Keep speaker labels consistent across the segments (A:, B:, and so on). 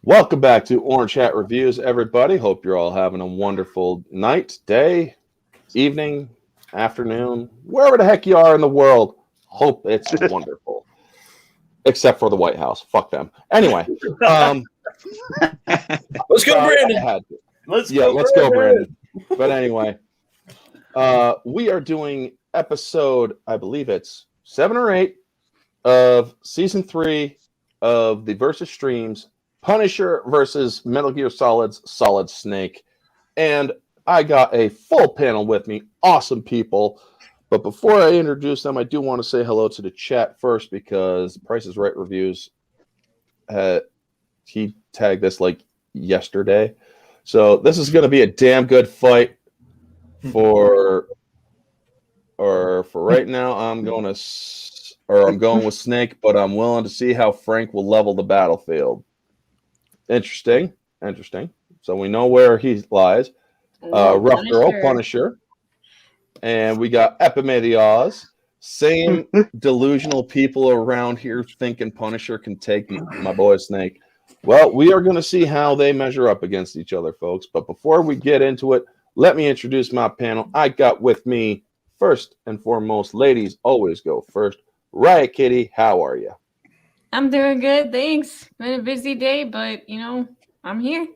A: Welcome back to Orange Hat Reviews, everybody. Hope you're all having a wonderful night, day, evening, afternoon, wherever the heck you are in the world. Hope it's wonderful. Except for the White House. Fuck them. Anyway.
B: Let's go, Brandon.
A: Let's go, Brandon. But anyway, we are doing episode, I believe it's 7 or 8 of season 3 of the Versus Streams Punisher versus Metal Gear Solid's Solid Snake. And I got a full panel with me. Awesome people. But before I introduce them, I do want to say hello to the chat first because Price is Right Reviews, he tagged this like yesterday. So this is going to be a damn good fight for right now. I'm going with Snake, but I'm willing to see how Frank will level the battlefield. Interesting. So we know where he lies. Rough Girl, Punisher. And we got Epimedios. Same delusional people around here thinking Punisher can take my boy Snake. Well, we are going to see how they measure up against each other, folks. But before we get into it, let me introduce my panel. I got with me, first and foremost, ladies always go first. Riot Kitty, how are you?
C: I'm doing good, thanks. Been a busy day, but I'm here.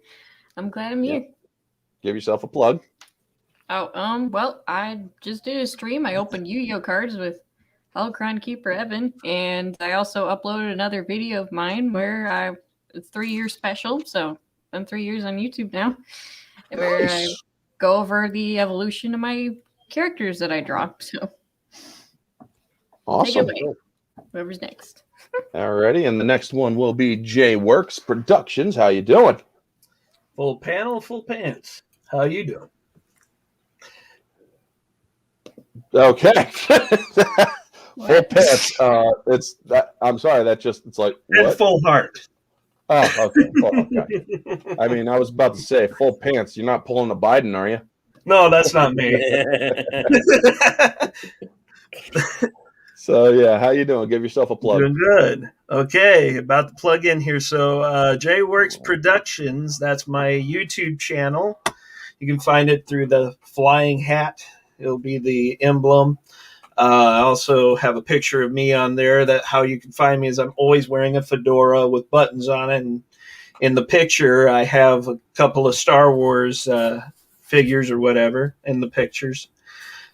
C: I'm glad I'm here.
A: Give yourself a plug.
C: Oh, well, I just did a stream. I opened Yu-Gi-Oh cards with Holocron Keeper Evan, and I also uploaded another video of mine where it's 3 years special, so I'm 3 years on YouTube now, where I go over the evolution of my characters that I draw. So
A: awesome.
C: Take it away. Whoever's next.
A: Alrighty, and the next one will be J Works Productions. How you doing?
B: Full panel, full pants. How you doing?
A: Okay. Full pants. It's that. I'm sorry. It's like what?
B: And full heart.
A: Oh, okay. Okay. I mean, I was about to say full pants. You're not pulling a Biden, are you?
B: No, that's not me.
A: So yeah, how you doing? Give yourself a plug.
B: Doing good. Okay, about to plug in here. So J Works Productions, that's my YouTube channel. You can find it through the flying hat. It'll be the emblem. I also have a picture of me on there. That how you can find me is I'm always wearing a fedora with buttons on it. And in the picture, I have a couple of Star Wars figures or whatever in the pictures.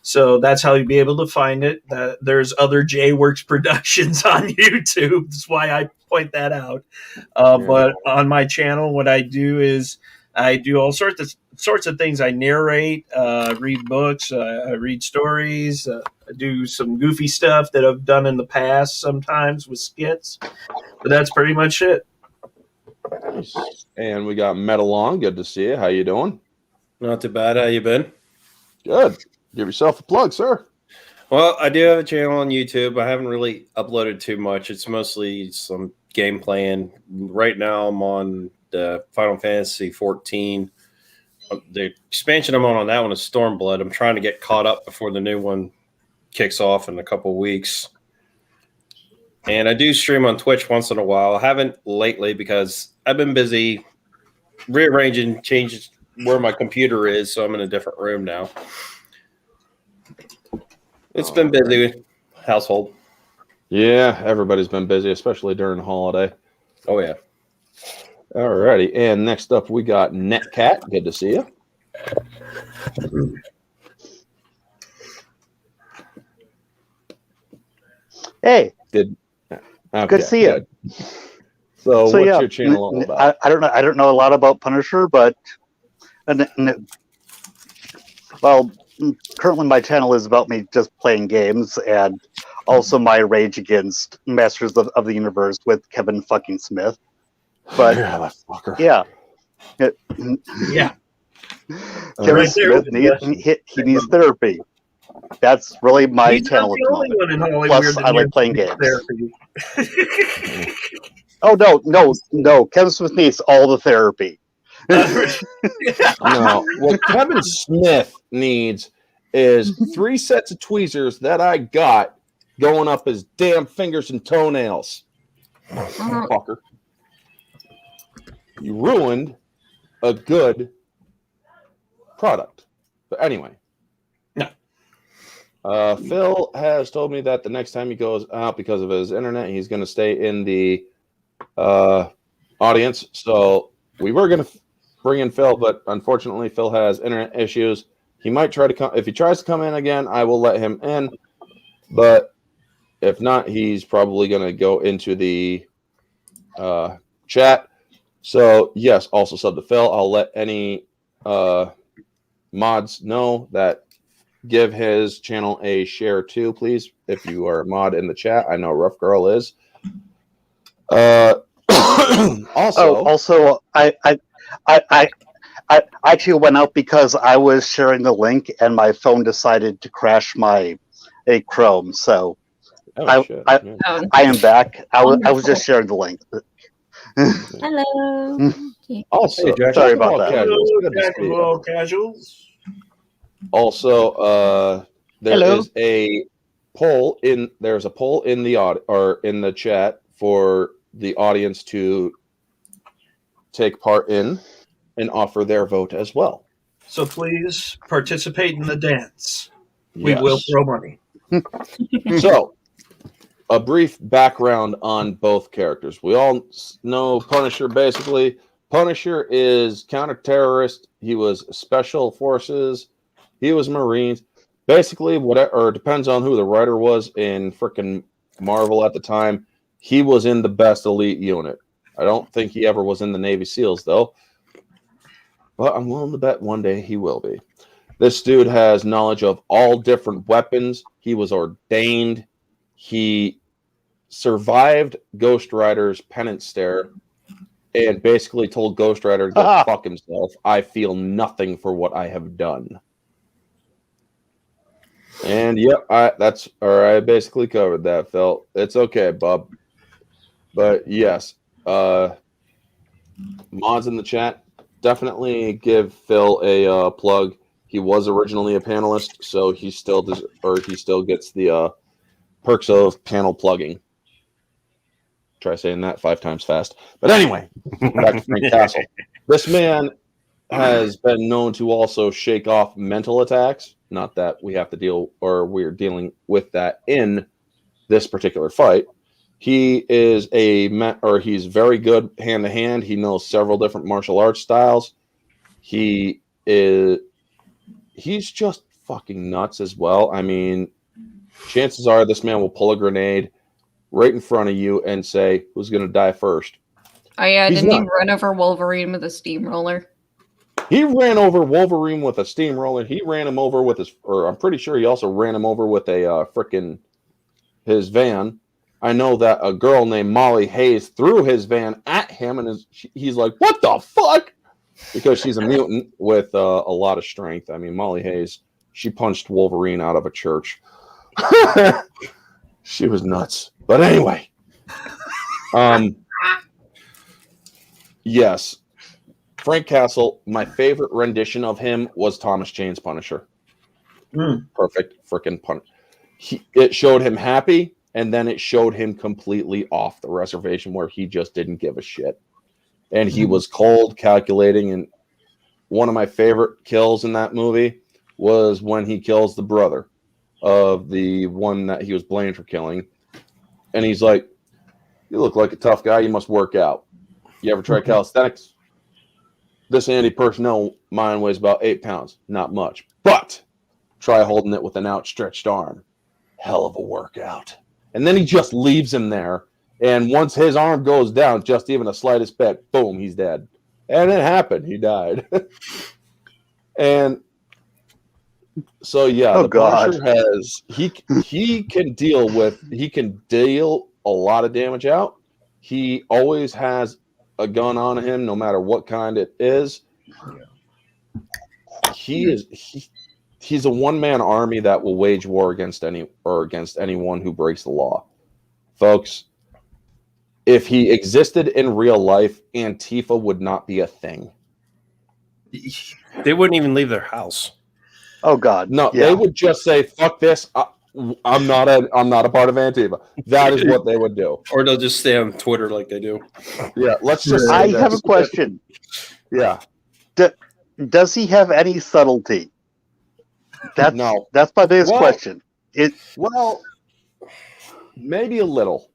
B: So that's how you'll be able to find it. There's other J Works Productions on YouTube. That's why I point that out. But on my channel, what I do is I do all sorts of things. I narrate, read books, I read stories. I do some goofy stuff that I've done in the past sometimes with skits. But that's pretty much it.
A: Nice. And we got Metalong. Good to see you. How you doing?
D: Not too bad. How you been?
A: Good. Give yourself a plug, sir.
D: Well, I do have a channel on YouTube. I haven't really uploaded too much. It's mostly some gameplay. And right now I'm on the Final Fantasy 14. The expansion I'm on that one is Stormblood. I'm trying to get caught up before the new one kicks off in a couple of weeks. And I do stream on Twitch once in a while. I haven't lately because I've been busy rearranging changes where my computer is, so I'm in a different room now. It's been busy with household.
A: Yeah, everybody's been busy, especially during the holiday.
D: Oh, yeah.
A: Alrighty, and next up we got Netcat. Good to see you.
E: Hey.
A: Good
E: to see you.
A: So what's your channel all about?
E: I don't know a lot about Punisher, but currently my channel is about me just playing games and also my rage against Masters of the Universe with Kevin fucking Smith. But yeah. Kevin Smith needs therapy. That's really my channel at the moment. Plus, I like playing games. Oh no! Kevin Smith needs all the therapy.
A: No, what Kevin Smith needs is 3 sets of tweezers that I got going up his damn fingers and toenails. Fucker. You ruined a good product. But anyway.
B: No.
A: Phil has told me that the next time he goes out because of his internet, he's going to stay in the audience. So we were going to bring in Phil, but unfortunately, Phil has internet issues. He might try to come. If he tries to come in again, I will let him in. But if not, he's probably going to go into the chat. So, yes, also sub to Phil. I'll let any mods know that give his channel a share too, please. If you are a mod in the chat, I know Rough Girl is.
E: Also, I actually went out because I was sharing the link and my phone decided to crash my Chrome. So I am back. I was just sharing the link.
C: Hello.
A: Also,
D: Hey,
E: sorry about that.
A: Casuals. Good to see you.
B: Casuals.
A: Also, there
E: Hello.
A: is a poll in the chat for the audience to take part in and offer their vote as well.
B: So please participate in the dance. We
A: Yes.
B: will throw money.
A: So, a brief background on both characters. We all know Punisher, basically. Punisher is counter-terrorist. He was special forces. He was Marines. Basically, whatever, or it depends on who the writer was in frickin' Marvel at the time. He was in the best elite unit. I don't think he ever was in the Navy SEALs, though. But I'm willing to bet one day he will be. This dude has knowledge of all different weapons. He was ordained. He survived Ghost Rider's penance stare and basically told Ghost Rider to go fuck himself. I feel nothing for what I have done. And yep, I basically covered that, Phil. It's okay, bub. But yes, mods in the chat, definitely give Phil a plug. He was originally a panelist, so he still gets the perks of panel plugging. Try saying that 5 times fast. But anyway, back to Frank Castle. This man has been known to also shake off mental attacks. Not that we have to deal, or we're dealing with that in this particular fight. He is he's very good hand to hand. He knows several different martial arts styles. He's just fucking nuts as well. I mean, chances are this man will pull a grenade right in front of you and say, "Who's going to die first?"
C: Oh yeah, didn't he run over Wolverine with a steamroller?
A: He ran over Wolverine with a steamroller. He ran him over with I'm pretty sure he also ran him over with a his van. I know that a girl named Molly Hayes threw his van at him, and he's like, "What the fuck?" Because she's a mutant with a lot of strength. I mean, Molly Hayes, she punched Wolverine out of a church. She was nuts. But anyway, yes, Frank Castle, my favorite rendition of him was Thomas Jane's Punisher. Perfect freaking punch. It showed him happy, and then it showed him completely off the reservation where he just didn't give a shit. And he was cold, calculating, and one of my favorite kills in that movie was when he kills the brother of the one that he was blamed for killing. And he's like, "You look like a tough guy. You must work out. You ever try calisthenics? This Andy Personnel mine weighs about 8 pounds. Not much. But try holding it with an outstretched arm. Hell of a workout." And then he just leaves him there. And once his arm goes down, just even the slightest bit, boom, he's dead. And it happened. He died. And so, yeah, the Punisher has he can deal a lot of damage out. He always has a gun on him, no matter what kind it is. He's a one-man army that will wage war against anyone who breaks the law. Folks, if he existed in real life, Antifa would not be a thing.
D: They wouldn't even leave their house.
E: Oh God!
A: No,
E: yeah.
A: They would just say, "Fuck this. I'm not a part of Antifa. That is what they would do.
D: Or they'll just stay on Twitter like they do.
A: Yeah, let's just say
E: I
A: this.
E: have a question.
A: Yeah.
E: Does he have any subtlety? That's my biggest question.
A: Well, maybe a little,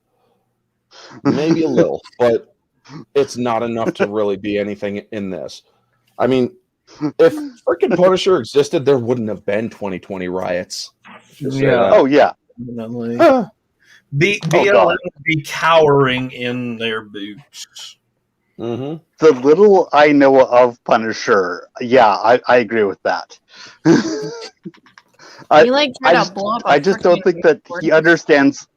A: but it's not enough to really be anything in this. I mean, if freaking Punisher existed, there wouldn't have been 2020 riots.
E: Oh yeah.
B: BLM would be cowering in their boots.
A: Mm-hmm.
E: The little I know of Punisher, I agree with that. I just don't think that he understands.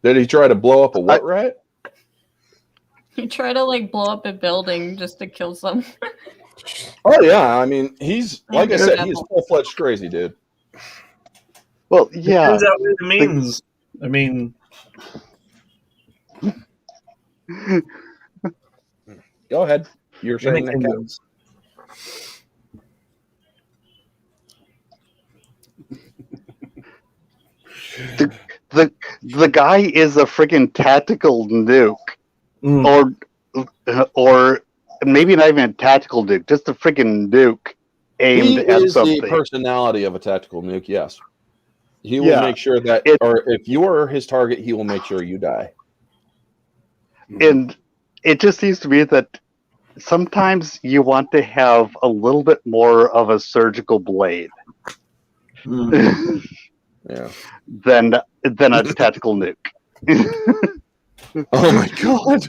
A: Did he try to blow up a what riot?
C: He tried to blow up a building just to kill some.
A: Oh yeah, I mean he's like I said, he's full-fledged crazy, dude.
E: Well, yeah.
B: Turns out what it means. I mean,
A: go ahead. You're saying that.
E: The guy is a freaking tactical nuke, or maybe not even a tactical nuke, just a freaking nuke aimed at something.
A: He is the personality of a tactical nuke. Yes, he will make sure that, or if you are his target, he will make sure you die.
E: And it just seems to me that sometimes you want to have a little bit more of a surgical blade.
A: Yeah.
E: Than a tactical nuke.
A: Oh my god!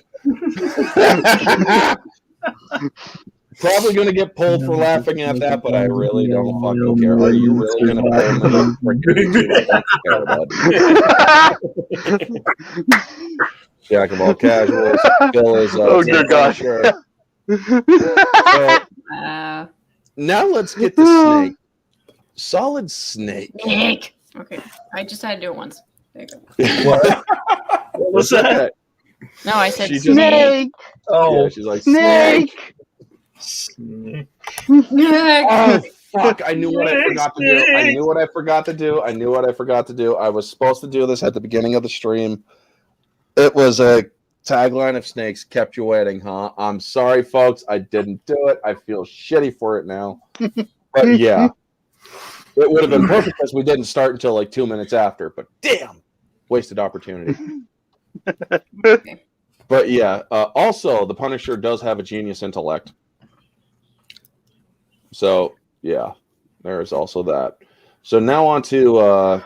A: Probably going to get pulled for laughing at that, but I really don't fucking care. Are you really going to pull me? Jack of all casuals. Bill is.
E: Oh good gosh!
A: Sure. So, now let's get to Snake. Solid Snake.
C: Snake. Okay, I just had to do it once. There you go.
B: What? What was that?
C: No, I said
E: Snake.
B: Oh,
A: yeah, she's like
E: Snake.
B: Snake.
A: Oh fuck! I knew what I forgot to do. I knew what I forgot to do. I was supposed to do this at the beginning of the stream. It was a tagline of Snakes kept you waiting, huh? I'm sorry, folks. I didn't do it. I feel shitty for it now. But yeah. It would have been perfect because we didn't start until like 2 minutes after, but damn, wasted opportunity. But yeah, also the Punisher does have a genius intellect. So yeah, there's also that. So now on to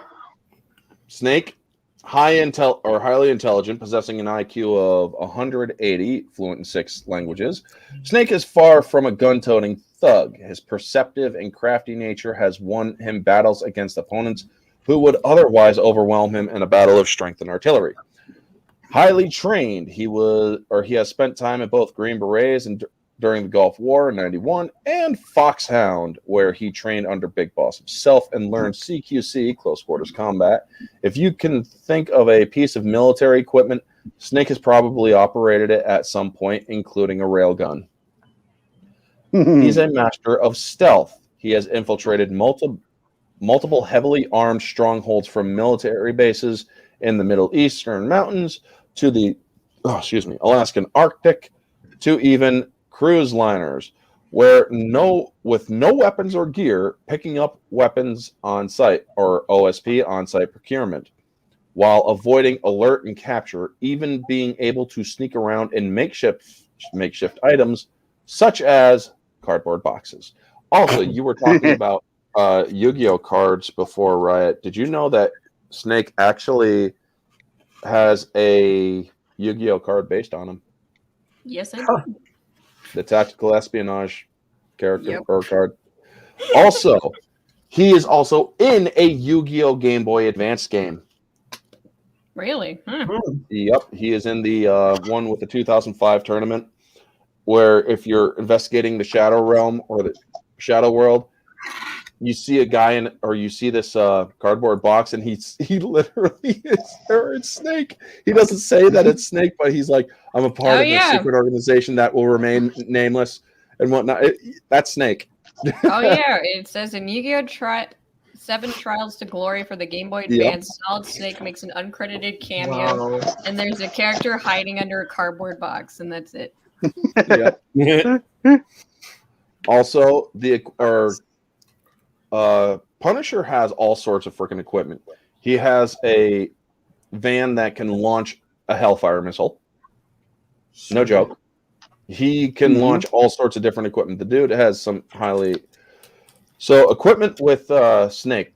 A: Snake, highly intelligent, possessing an IQ of 180, fluent in 6 languages. Snake is far from a gun-toting thug. His perceptive and crafty nature has won him battles against opponents who would otherwise overwhelm him in a battle of strength and artillery. Highly trained, he has spent time at both Green Berets and during the Gulf War in '91 and Foxhound, where he trained under Big Boss himself and learned CQC, close quarters combat. If you can think of a piece of military equipment, Snake has probably operated it at some point, including a railgun. He's a master of stealth. He has infiltrated multiple heavily armed strongholds from military bases in the Middle Eastern mountains to the Alaskan Arctic to even cruise liners, where with no weapons or gear, picking up weapons on site or OSP on site procurement, while avoiding alert and capture, even being able to sneak around in makeshift items such as cardboard boxes. Also, you were talking about Yu-Gi-Oh cards before Riot. Did you know that Snake actually has a Yu-Gi-Oh card based on him?
C: Yes, I do.
A: The tactical espionage character or card. Also, he is also in a Yu-Gi-Oh Game Boy Advance game.
C: Really?
A: Yep, he is in the one with the 2005 tournament, where if you're investigating the Shadow Realm or the Shadow World, you see a guy you see this cardboard box, and he literally is there. It's Snake. He doesn't say that it's Snake, but he's like, I'm a part of a secret organization that will remain nameless and whatnot. That's Snake.
C: Oh yeah, it says in Yu-Gi-Oh! 7 Trials to Glory for the Game Boy Advance. Solid Snake makes an uncredited cameo, and there's a character hiding under a cardboard box, and that's it.
A: Also, Punisher has all sorts of freaking equipment. He has a van that can launch a Hellfire missile. No joke. He can launch all sorts of different equipment. The dude has some equipment with Snake.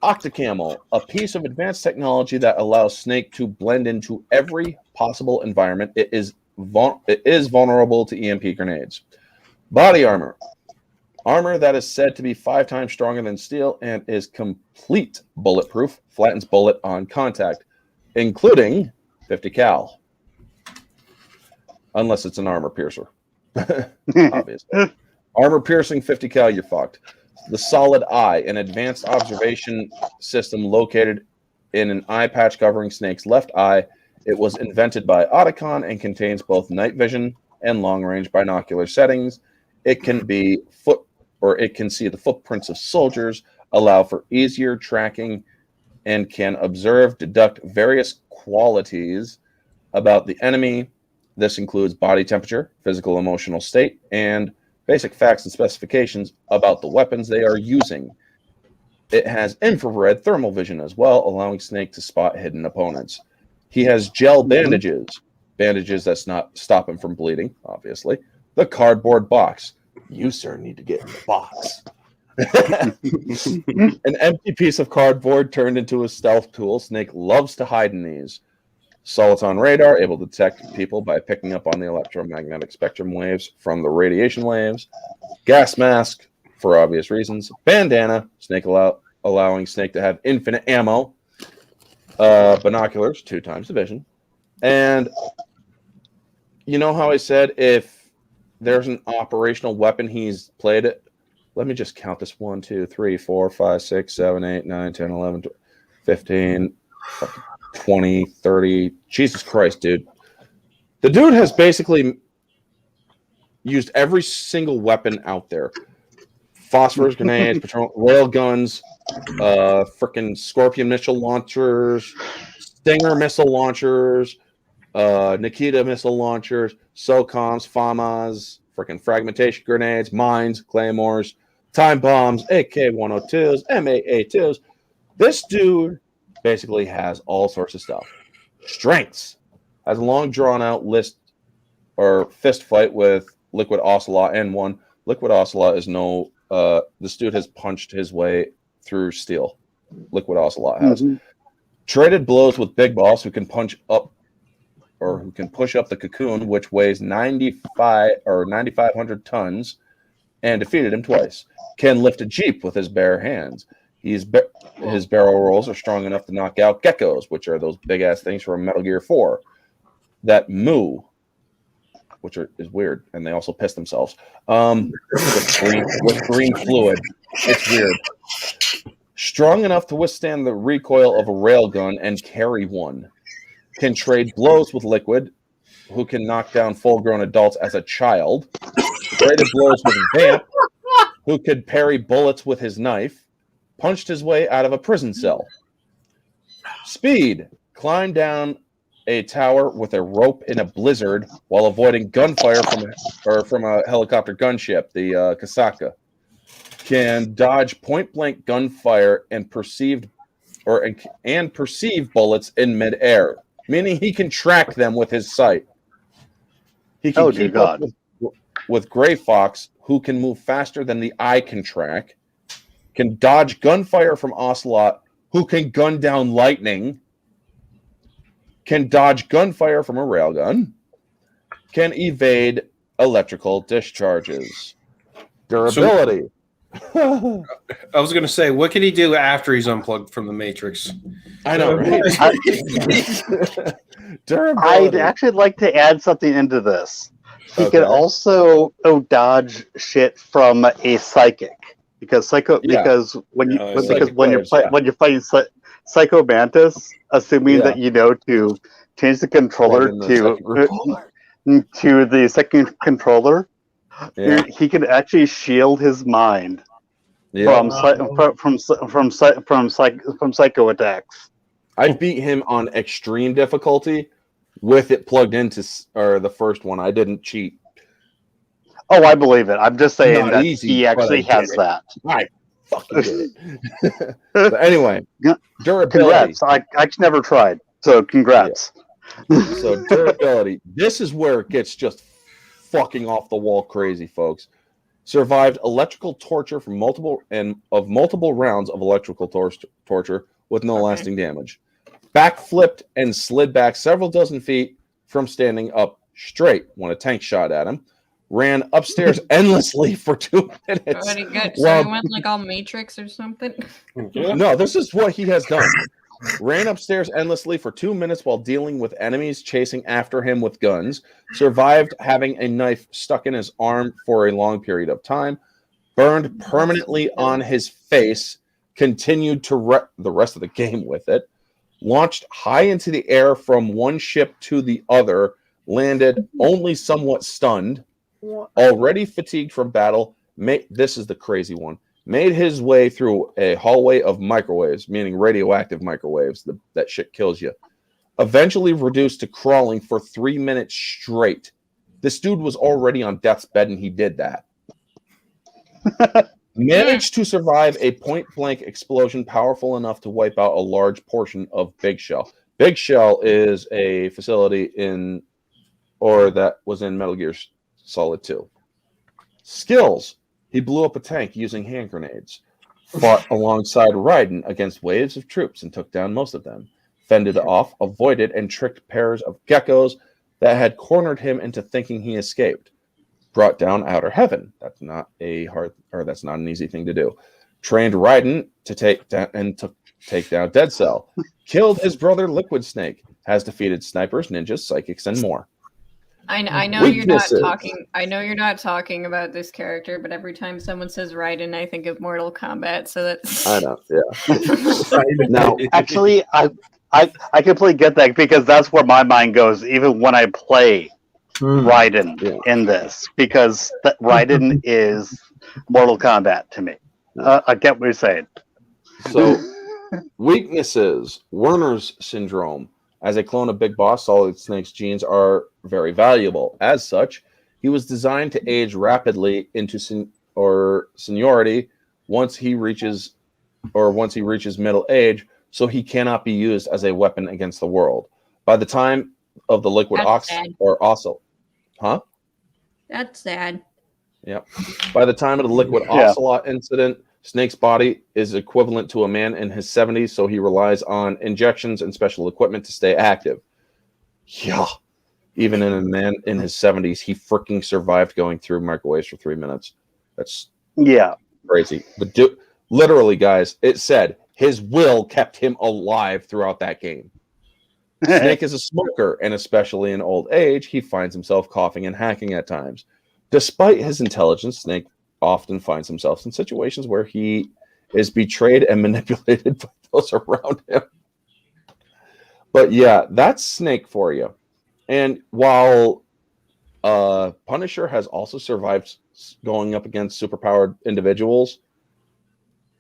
A: Octocamel, a piece of advanced technology that allows Snake to blend into every possible environment. It is vulnerable to EMP grenades. Body armor. Armor that is said to be 5 times stronger than steel and is complete bulletproof, flattens bullet on contact, including 50 cal. Unless it's an armor piercer. Obviously. Armor piercing 50 cal, you're fucked. The Solid Eye, an advanced observation system located in an eye patch covering Snake's left eye. It was invented by Otacon and contains both night vision and long-range binocular settings. It can see the footprints of soldiers, allow for easier tracking, and can observe, deduct various qualities about the enemy. This includes body temperature, physical emotional state, and basic facts and specifications about the weapons they are using. It has infrared thermal vision as well, allowing Snake to spot hidden opponents. He has gel bandages that stop him from bleeding, obviously. The cardboard box. You, sir, need to get in the box. An empty piece of cardboard turned into a stealth tool. Snake loves to hide in these. Soliton radar, able to detect people by picking up on the electromagnetic spectrum waves from the radiation waves. Gas mask, for obvious reasons. Bandana, allowing Snake to have infinite ammo. Binoculars, 2 times the vision. And you know how I said if there's an operational weapon he's played it? Let me just count this. 1, 2, 3, 4, 5, 6, 7, 8, 9, 10, 11, 15... 20, 30. Jesus Christ, dude. The dude has basically used every single weapon out there. Phosphorus grenades, rail guns, freaking Scorpion missile launchers, Stinger missile launchers, Nikita missile launchers, SOCOMs, FAMAs, freaking fragmentation grenades, mines, claymores, time bombs, AK-102s, MAA-2s. This dude basically has all sorts of stuff. Strengths. Has a long drawn-out list or fist fight with Liquid Ocelot and won. Liquid Ocelot is this dude has punched his way through steel. Liquid Ocelot has. Traded blows with Big Boss, who can push up the Cocoon, which weighs 9,500 tons, and defeated him twice. Can lift a Jeep with his bare hands. His barrel rolls are strong enough to knock out geckos, which are those big-ass things from Metal Gear 4 that moo, which is weird, and they also piss themselves with green fluid. It's weird. Strong enough to withstand the recoil of a railgun and carry one. Can trade blows with Liquid, who can knock down full-grown adults as a child. Traded blows with Vamp, who could parry bullets with his knife. Punched his way out of a prison cell. Speed. Climbed down a tower with a rope in a blizzard while avoiding gunfire from a helicopter gunship, the Kasaka. Can dodge point-blank gunfire and perceive bullets in midair, meaning he can track them with his sight. He can keep up with Gray Fox, who can move faster than the eye can track. Can dodge gunfire from Ocelot, who can gun down lightning. Can dodge gunfire from a railgun. Can evade electrical discharges. Durability.
D: I was going to say, what can he do after he's unplugged from the Matrix?
A: I know, right?
E: I'd actually like to add something into this. He can also dodge shit from a psychic. Because when you're fighting Psycho Mantis, assuming that you know to change the controller to the second controller, he can actually shield his mind
A: Yeah.
E: from Psycho Attacks.
A: I beat him on extreme difficulty with it plugged into the first one. I didn't cheat.
E: Oh, I believe it. I'm just saying
A: Not
E: that
A: easy,
E: he
A: but
E: actually
A: I
E: has
A: did it.
E: that.
A: I fucking did it. But anyway, durability.
E: Congrats. I actually never tried, so congrats.
A: Yeah. So durability. This is where it gets just fucking off the wall crazy, folks. Survived electrical torture from multiple rounds of electrical torture with no lasting damage. Backflipped and slid back several dozen feet from standing up straight when a tank shot at him. Ran upstairs endlessly for 2 minutes.
C: So he went like all Matrix or something?
A: No, this is what he has done. Ran upstairs endlessly for 2 minutes while dealing with enemies chasing after him with guns. Survived having a knife stuck in his arm for a long period of time. Burned permanently on his face. Continued to the rest of the game with it. Launched high into the air from one ship to the other. Landed only somewhat stunned. Already fatigued from battle. This is the crazy one. Made his way through a hallway of microwaves, meaning radioactive microwaves. That shit kills you. Eventually reduced to crawling for 3 minutes straight. This dude was already on death's bed and he did that. Managed to survive a point-blank explosion powerful enough to wipe out a large portion of Big Shell. Big Shell is a facility that was in Metal Gear Solid 2. Skills. He blew up a tank using hand grenades, fought alongside Raiden against waves of troops and took down most of them, fended off, avoided, and tricked pairs of geckos that had cornered him into thinking he escaped, brought down Outer Heaven. That's not an easy thing to do. Trained Raiden to take down Dead Cell, killed his brother Liquid Snake, has defeated snipers, ninjas, psychics, and more.
C: I know you're not talking. I know you're not talking about this character, but every time someone says Raiden, I think of Mortal Kombat. So that's.
A: I know, yeah.
E: Now, actually, I completely get that because that's where my mind goes, even when I play Raiden in this, because Raiden is Mortal Kombat to me. I get what you're saying.
A: So, weaknesses: Werner's syndrome. As a clone of Big Boss, Solid Snake's genes are very valuable. As such, he was designed to age rapidly into seniority once he reaches middle age, so he cannot be used as a weapon against the world. By the time of the Liquid Ocelot,
C: That's sad.
A: Yeah. By the time of the Liquid Ocelot incident, Snake's body is equivalent to a man in his 70s, so he relies on injections and special equipment to stay active. Yeah. Even in a man in his 70s, he freaking survived going through microwaves for 3 minutes. That's crazy. But literally, guys, it said his will kept him alive throughout that game. Snake is a smoker, and especially in old age, he finds himself coughing and hacking at times. Despite his intelligence, Snake often finds himself in situations where he is betrayed and manipulated by those around him. But yeah, that's Snake for you. And while Punisher has also survived going up against superpowered individuals,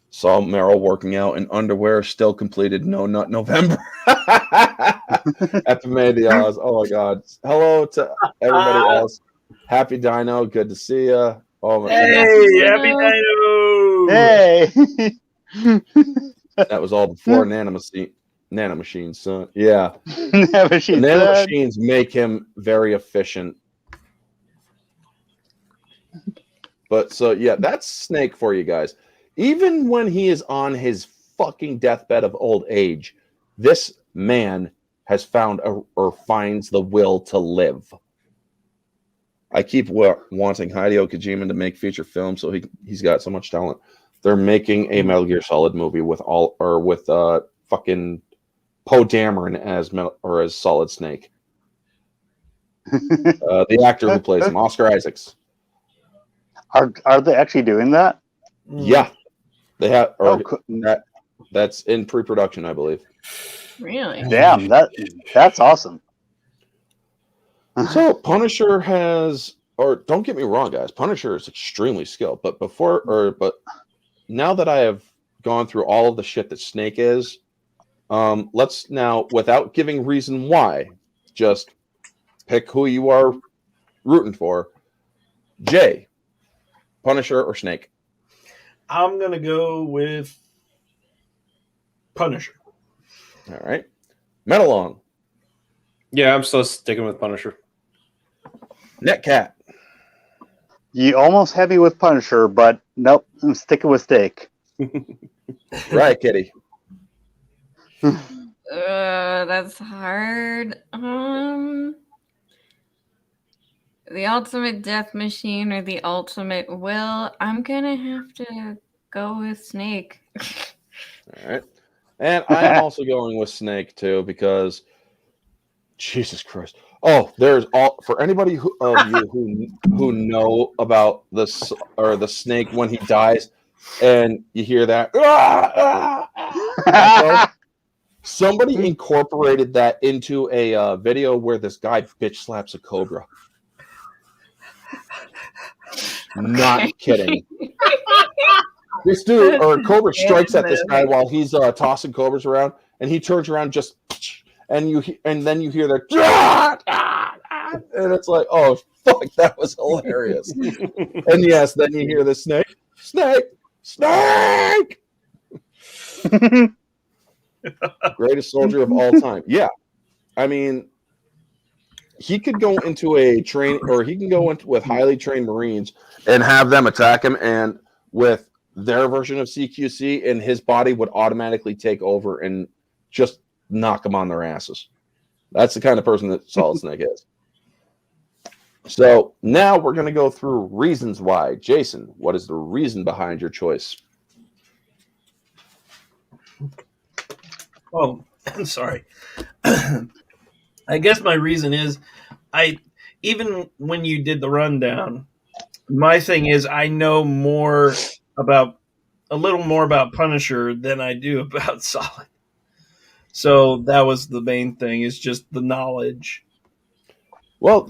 A: saw Meryl working out in underwear, still completed No Nut November at the May of the Oz. Oh my God. Hello to everybody else. Happy Dino. Good to see you. Oh my
B: Happy Dino.
E: Hey.
A: That was all before nanomachines, son. Yeah.
E: Nanomachines,
A: nanomachines make him very efficient. But so yeah, that's Snake for you guys. Even when he is on his fucking deathbed of old age, this man has found or finds the will to live. I keep wanting Hideo Kojima to make feature films, so he's got so much talent. They're making a Metal Gear Solid movie with fucking Poe Dameron as Solid Snake. The actor who plays him, Oscar Isaacs.
E: Are they actually doing that?
A: Yeah, they have. That's in pre-production, I believe.
C: Really?
E: Damn, that's awesome.
A: So Punisher don't get me wrong, guys. Punisher is extremely skilled, but now that I have gone through all of the shit that Snake is, let's now, without giving reason why, just pick who you are rooting for. Jay, Punisher or Snake?
B: I'm going to go with Punisher.
A: All right. Metalong.
D: Yeah, I'm still sticking with Punisher.
A: Netcat.
E: You almost had me with Punisher, but nope, I'm sticking with Steak.
A: Right, Kitty.
C: That's hard. The ultimate death machine or the ultimate will? I'm gonna have to go with Snake.
A: All right. And I am also going with Snake too, because Jesus Christ. Oh, there's all for anybody of you who know about this or the snake when he dies, and you hear that. Echo, somebody incorporated that into a video where this guy bitch slaps a cobra. Not kidding. This dude or a cobra strikes at this guy while he's tossing cobras around, and he turns around just. And then you hear that, and it's like, oh fuck, that was hilarious. And yes, then you hear the snake. Greatest soldier of all time. Yeah, I mean, he could go into a train, or he can go into with highly trained Marines and have them attack him, and with their version of CQC, and his body would automatically take over and just knock them on their asses. That's the kind of person that Solid Snake is. So now we're going to go through reasons why. Jason, what is the reason behind your choice?
B: Oh, I'm sorry. I guess my reason is even when you did the rundown, my thing is I know a little more about Punisher than I do about Solid. So that was the main thing, is just the knowledge.
A: Well,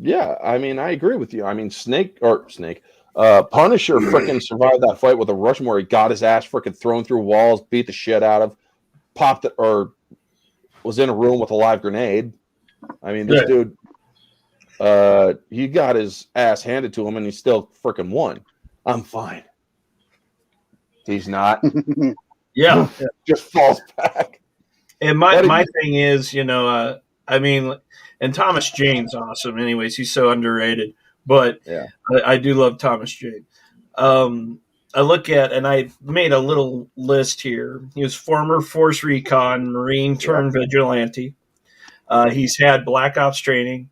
A: yeah, I mean, I agree with you. I mean, Punisher freaking survived that fight with a Russian where he got his ass freaking thrown through walls, beat the shit out of, popped it, or was in a room with a live grenade. I mean, this dude, he got his ass handed to him and he still freaking won. I'm fine. He's not.
B: Yeah.
A: Just falls back.
B: And my thing is, I mean, and Thomas Jane's awesome. Anyways, he's so underrated. But
A: yeah,
B: I do love Thomas Jane. I look at, and I made a little list here. He was former Force Recon Marine turned vigilante. He's had Black Ops training,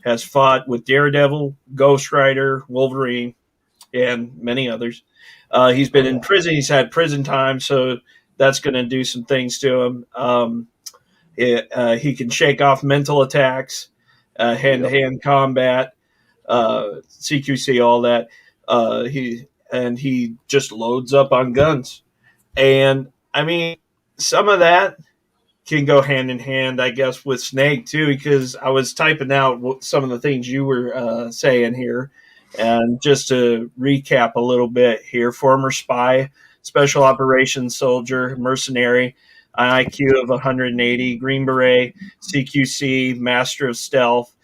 B: has fought with Daredevil, Ghost Rider, Wolverine, and many others. He's been in prison. He's had prison time, so that's going to do some things to him. He can shake off mental attacks, hand-to-hand combat, CQC, all that. He just loads up on guns. And, I mean, some of that can go hand in hand, I guess, with Snake, too, because I was typing out some of the things you were saying here. And just to recap a little bit here, former spy, special operations soldier, mercenary, an IQ of 180, Green Beret, CQC, Master of Stealth,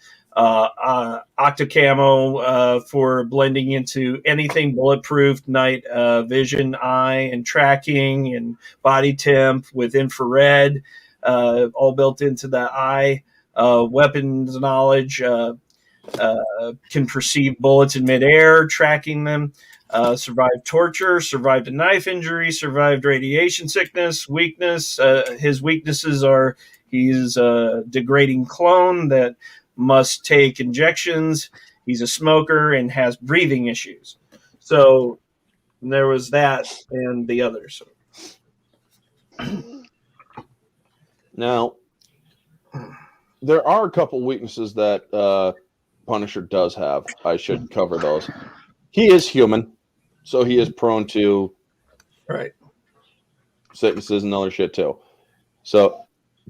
B: Octocamo for blending into anything bulletproof, night vision, eye, and tracking, and body temp with infrared, all built into the eye, weapons knowledge, can perceive bullets in midair, tracking them, survived torture, survived a knife injury, survived radiation sickness, weakness. His weaknesses are he's a degrading clone that must take injections. He's a smoker and has breathing issues. So there was that and the others.
A: Now, there are a couple weaknesses that Punisher does have. I should cover those. He is human, so he is prone to sicknesses and other shit too. So,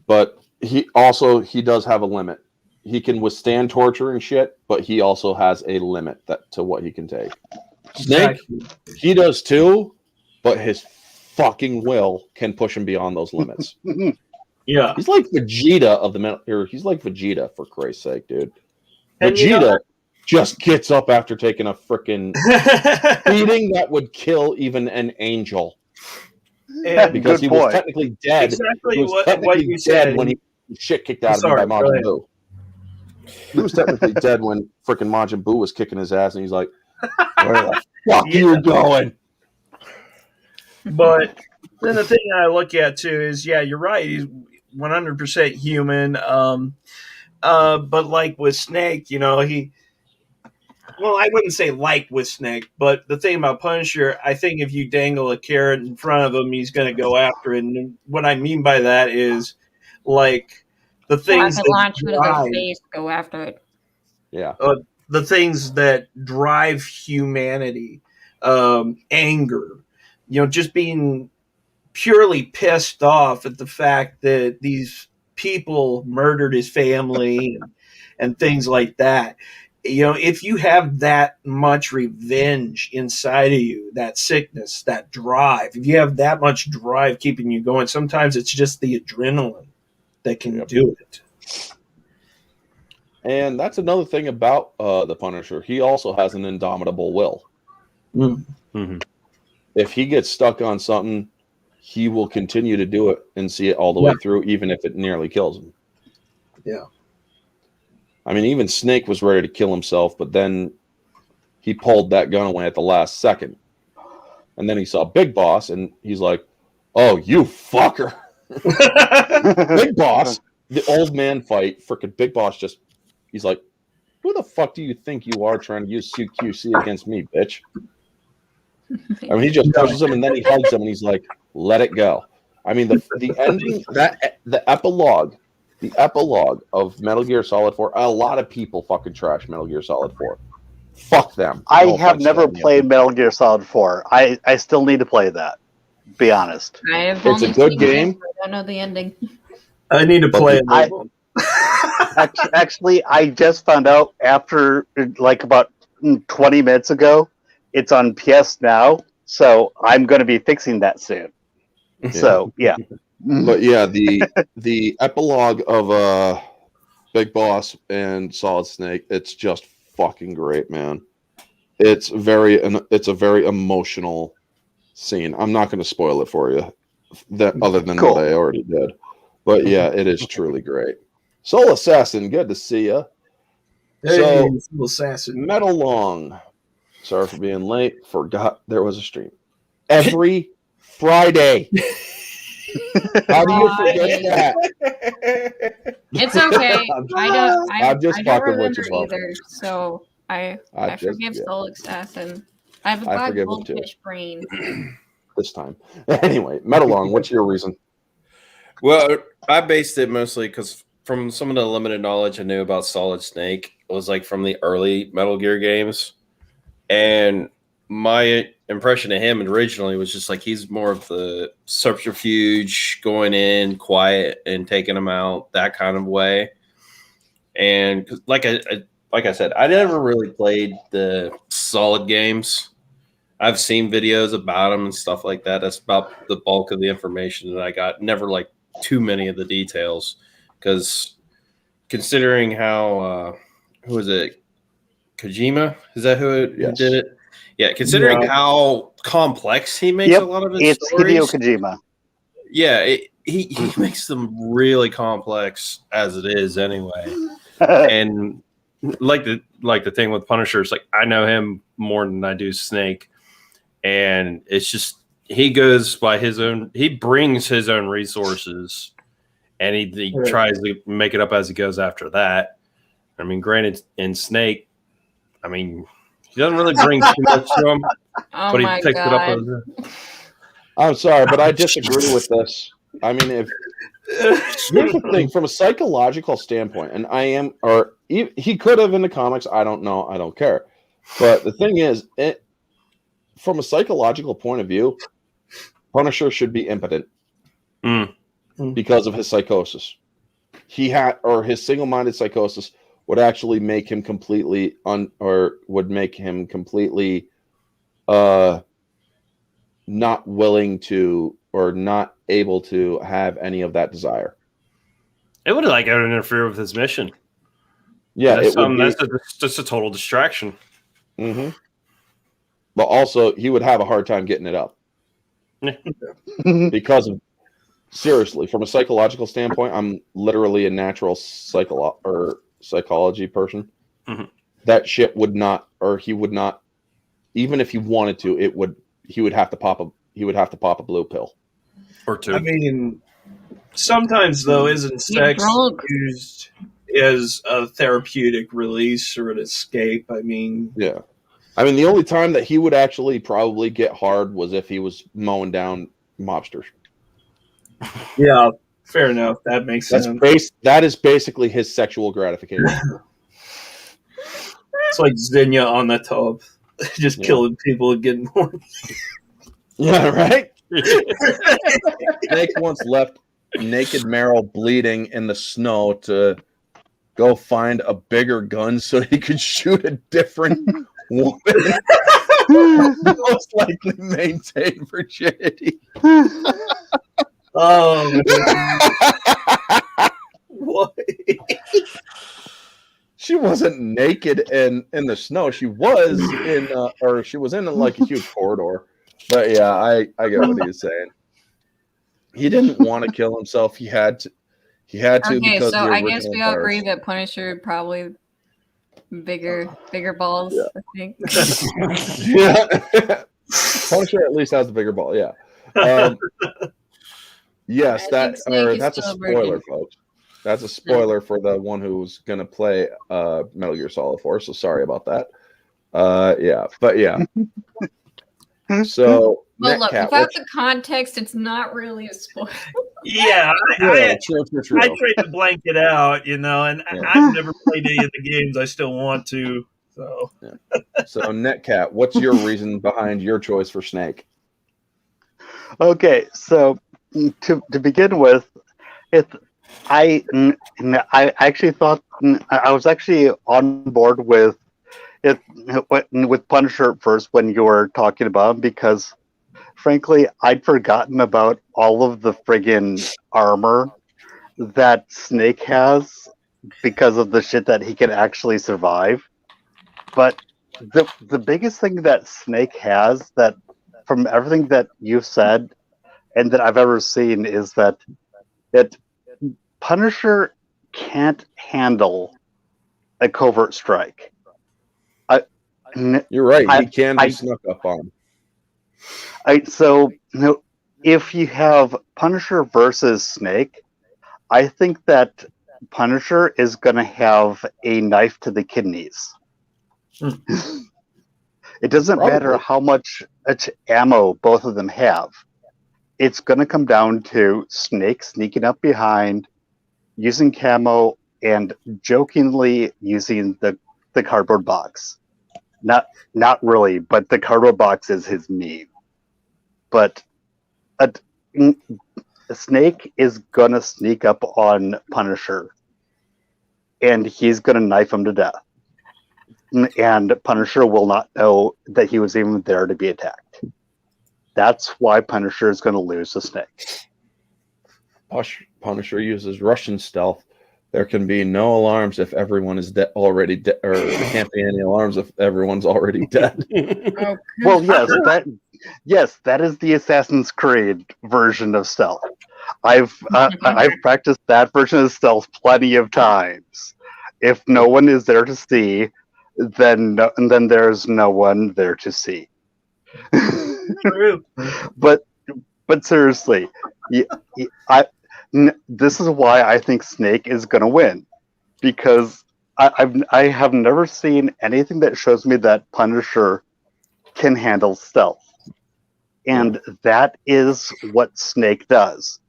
A: but he does have a limit. He can withstand torture and shit, but he also has a limit to what he can take. Snake, he does too, but his fucking will can push him beyond those limits.
B: Yeah.
A: He's like Vegeta of the metal. Or he's like Vegeta, for Christ's sake, dude.
B: And
A: Vegeta just gets up after taking a freaking beating that would kill even an angel.
B: And
A: because he was technically dead.
B: Exactly
A: he was
B: what
A: technically
B: you
A: dead
B: said
A: when he shit kicked out of him by Majin Buu. He was technically dead when freaking Majin Buu was kicking his ass, and he's like, "Where the fuck you going?"
B: But then the thing I look at too is, yeah, you're right. He's 100% human. But like with Snake, you know, well, I wouldn't say like with Snake, but the thing about Punisher, I think if you dangle a carrot in front of him, he's going to go after it. And what I mean by that is, like, the things that
C: launch into their face, go after it.
A: Yeah.
B: The things that drive humanity, anger, you know, just being purely pissed off at the fact that these people murdered his family and things like that. You know, if you have that much revenge inside of you, that sickness, that drive, if you have that much drive keeping you going, sometimes it's just the adrenaline that can do it.
A: And that's another thing about the Punisher. He also has an indomitable will.
D: Mm-hmm.
A: If he gets stuck on something, he will continue to do it and see it all the way through, even if it nearly kills him.
B: Yeah.
A: I mean, even Snake was ready to kill himself, but then he pulled that gun away at the last second. And then he saw Big Boss, and he's like, "Oh, you fucker." Big Boss, the old man fight, freaking Big Boss he's like, "Who the fuck do you think you are trying to use CQC against me, bitch?" I mean, he just pushes him, and then he hugs him, and he's like, "Let it go." I mean, the ending, the epilogue of Metal Gear Solid 4, a lot of people fucking trash Metal Gear Solid 4. Fuck them.
E: I have never played Metal Gear Solid 4. I still need to play that, be honest.
A: It's a good game.
C: I don't know the ending.
B: I need to play it.
E: Actually, I just found out after, like, about 20 minutes ago, it's on PS Now, so I'm going to be fixing that soon. Yeah. So, yeah.
A: But yeah, the epilogue of Big Boss and Solid Snake, it's just fucking great, man. It's a very emotional scene. I'm not going to spoil it for you, other than what I already did. But yeah, it is truly great. Soul Assassin, good to see you.
B: Hey,
A: so,
B: Soul Assassin.
A: Metal Long. Sorry for being late. Forgot there was a stream every Friday. How do you forget that?
C: It's okay. I
A: just
C: don't
A: fucking with
C: remember
A: you,
C: either. So I forgive Soul Assassin. I have a black goldfish brain.
A: This time. Anyway, Metal Long, what's your reason?
D: Well, I based it mostly because from some of the limited knowledge I knew about Solid Snake, it was like from the early Metal Gear games. And my impression of him originally was just like he's more of the subterfuge, going in quiet and taking them out, that kind of way. And like I said, I never really played the Solid games. I've seen videos about them and stuff like that. That's about the bulk of the information that I got. Never like too many of the details, because considering how who was it? Kojima? Is that who did it? Yeah, considering how complex he makes a lot of his stories.
E: It's Hideo Kojima.
D: Yeah, he makes them really complex as it is anyway. And like the thing with Punisher, it's like I know him more than I do Snake. And it's just he goes by his own, he brings his own resources, and he tries to make it up as he goes after that. I mean, granted, in Snake, I mean, he doesn't really bring too much to him, but he picks it up.
A: I'm sorry, but I disagree with this. I mean, here's the thing, from a psychological standpoint, and he could have in the comics. I don't know. I don't care. But the thing is, from a psychological point of view, Punisher should be impotent because of his psychosis. His single-minded psychosis would actually make him completely not willing to or not able to have any of that desire.
D: It would like interfere with his mission.
A: Yeah,
D: that's
A: it would be
D: just a total distraction.
A: Mm-hmm. But also, he would have a hard time getting it up because of seriously, from a psychological standpoint, I'm literally a natural psychology person.
D: Mm-hmm.
A: That shit would not, or he would not, even if he wanted to, he would have to pop a blue pill
D: or two.
B: I mean, sometimes though, isn't sex used as a therapeutic release or an escape? I mean,
A: yeah. I mean, the only time that he would actually probably get hard was if he was mowing down mobsters.
B: Yeah, fair enough. That makes sense.
A: That is basically his sexual gratification.
B: It's like Xenia on the top, just killing people and getting more.
A: Yeah, right? Snake once left naked Meryl bleeding in the snow to go find a bigger gun so he could shoot a different woman. Most likely maintain virginity.
B: Oh, what?
A: She wasn't naked in the snow. She was she was in like a huge corridor. But yeah, I get what he was saying. He didn't want to kill himself. He had to
C: Okay,
A: because
C: so
A: the
C: I guess we all
A: virus.
C: agree that Punisher probably bigger balls.
A: Yeah.
C: I think.
A: Yeah, Punisher at least has a bigger ball. Yeah. Yes, that's a spoiler, folks. That's a spoiler for the one who's gonna play Metal Gear Solid 4. So sorry about that. Yeah, but yeah. So,
C: well, look, without the context, it's not really a spoiler.
B: Yeah,
A: true.
B: I tried to blank it out, and I've never played any of the games. I still want to. So,
A: So Netcat, what's your reason behind your choice for Snake?
E: Okay, so to begin with, I actually thought I was actually on board with it with Punisher at first when you were talking about him, because frankly I'd forgotten about all of the friggin' armor that Snake has because of the shit that he can actually survive. But the biggest thing that Snake has, that from everything that you've said and that I've ever seen, is that Punisher can't handle a covert strike.
A: You're right. He can be snuck up on.
E: So if you have Punisher versus Snake, I think that Punisher is going to have a knife to the kidneys. It doesn't matter how much ammo both of them have. It's going to come down to Snake sneaking up behind, using camo, and jokingly using the cardboard box. Not really, but the cardboard box is his meme. But a Snake is going to sneak up on Punisher, and he's going to knife him to death. And Punisher will not know that he was even there to be attacked. That's why Punisher is going to lose to Snake.
A: Punisher uses Russian stealth. There can be no alarms if everyone is already dead, or there can't be any alarms if everyone's already dead.
E: Well, yes, that is the Assassin's Creed version of stealth. I've practiced that version of stealth plenty of times. If no one is there to see, then there's no one there to see.
B: True.
E: But seriously, this is why I think Snake is going to win, because I have never seen anything that shows me that Punisher can handle stealth, and that is what Snake does.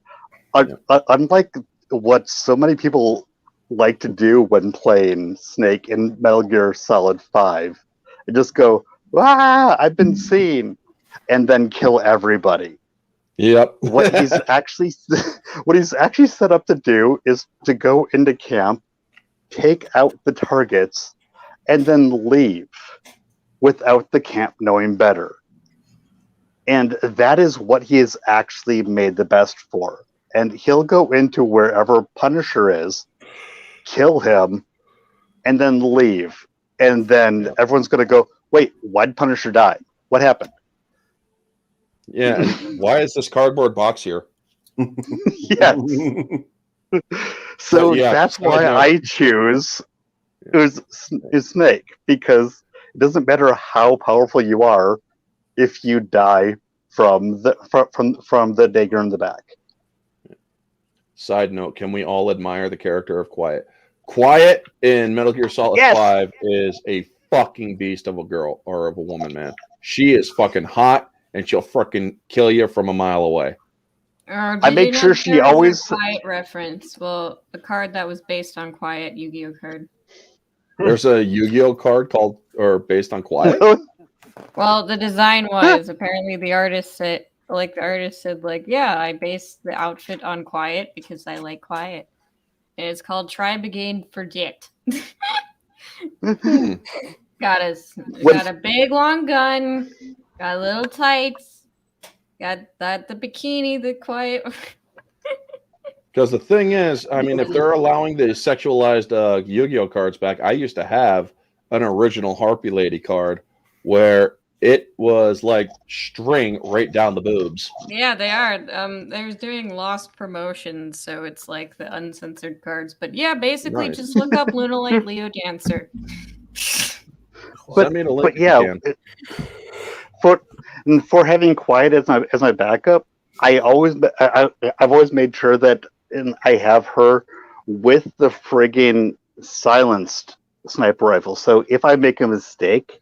E: Unlike what so many people like to do when playing Snake in Metal Gear Solid 5, and just go, "Ah, I've been seen," and then kill everybody.
A: Yep.
E: What he's actually set up to do is to go into camp, take out the targets, and then leave without the camp knowing better. And that is what he is actually made the best for. And he'll go into wherever Punisher is, kill him, and then leave. And then everyone's going to go, wait, why did Punisher die? What happened?
A: Yeah, and why is this cardboard box here?
E: Yes. So
A: yeah,
E: that's why I choose is Snake, because it doesn't matter how powerful you are if you die from the dagger in the back.
A: Side note, can we all admire the character of Quiet? Quiet in Metal Gear Solid 5 is a fucking beast of a girl or of a woman, man. She is fucking hot and she'll fucking kill you from a mile away.
E: I make sure she always
C: Quiet reference. Well, the card that was based on Quiet Yu-Gi-Oh card.
A: There's a Yu-Gi-Oh card called or based on Quiet.
C: Well, the design was apparently the artist said, yeah, I based the outfit on Quiet because I like Quiet. And it's called Try Begin Forget. Got a big long gun, got little tights, got the bikini, the Quiet.
A: Because the thing is, I mean, if they're allowing the sexualized Yu-Gi-Oh cards back, I used to have an original Harpy Lady card where it was like string right down the boobs.
C: Yeah, they are. They're doing Lost promotions, so it's like the uncensored cards. But yeah, basically, just look up Lunalight Leo Dancer.
E: But yeah, for having Quiet as my backup, I've always made sure that I have her with the friggin' silenced sniper rifle. So if I make a mistake,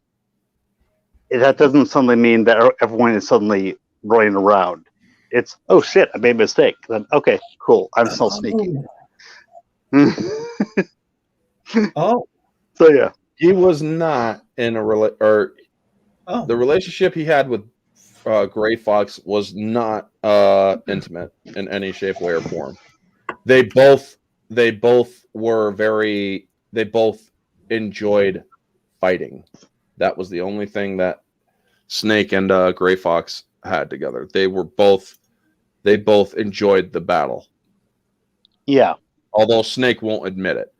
E: that doesn't suddenly mean that everyone is suddenly running around. It's, oh shit, I made a mistake. Then okay, cool, I'm still sneaky.
B: Oh,
E: so yeah,
A: he was not in a the relationship he had with Gray Fox was not intimate in any shape, way, or form. They both enjoyed fighting. That was the only thing that Snake and Gray Fox had together. They both enjoyed the battle.
E: Yeah.
A: Although Snake won't admit it.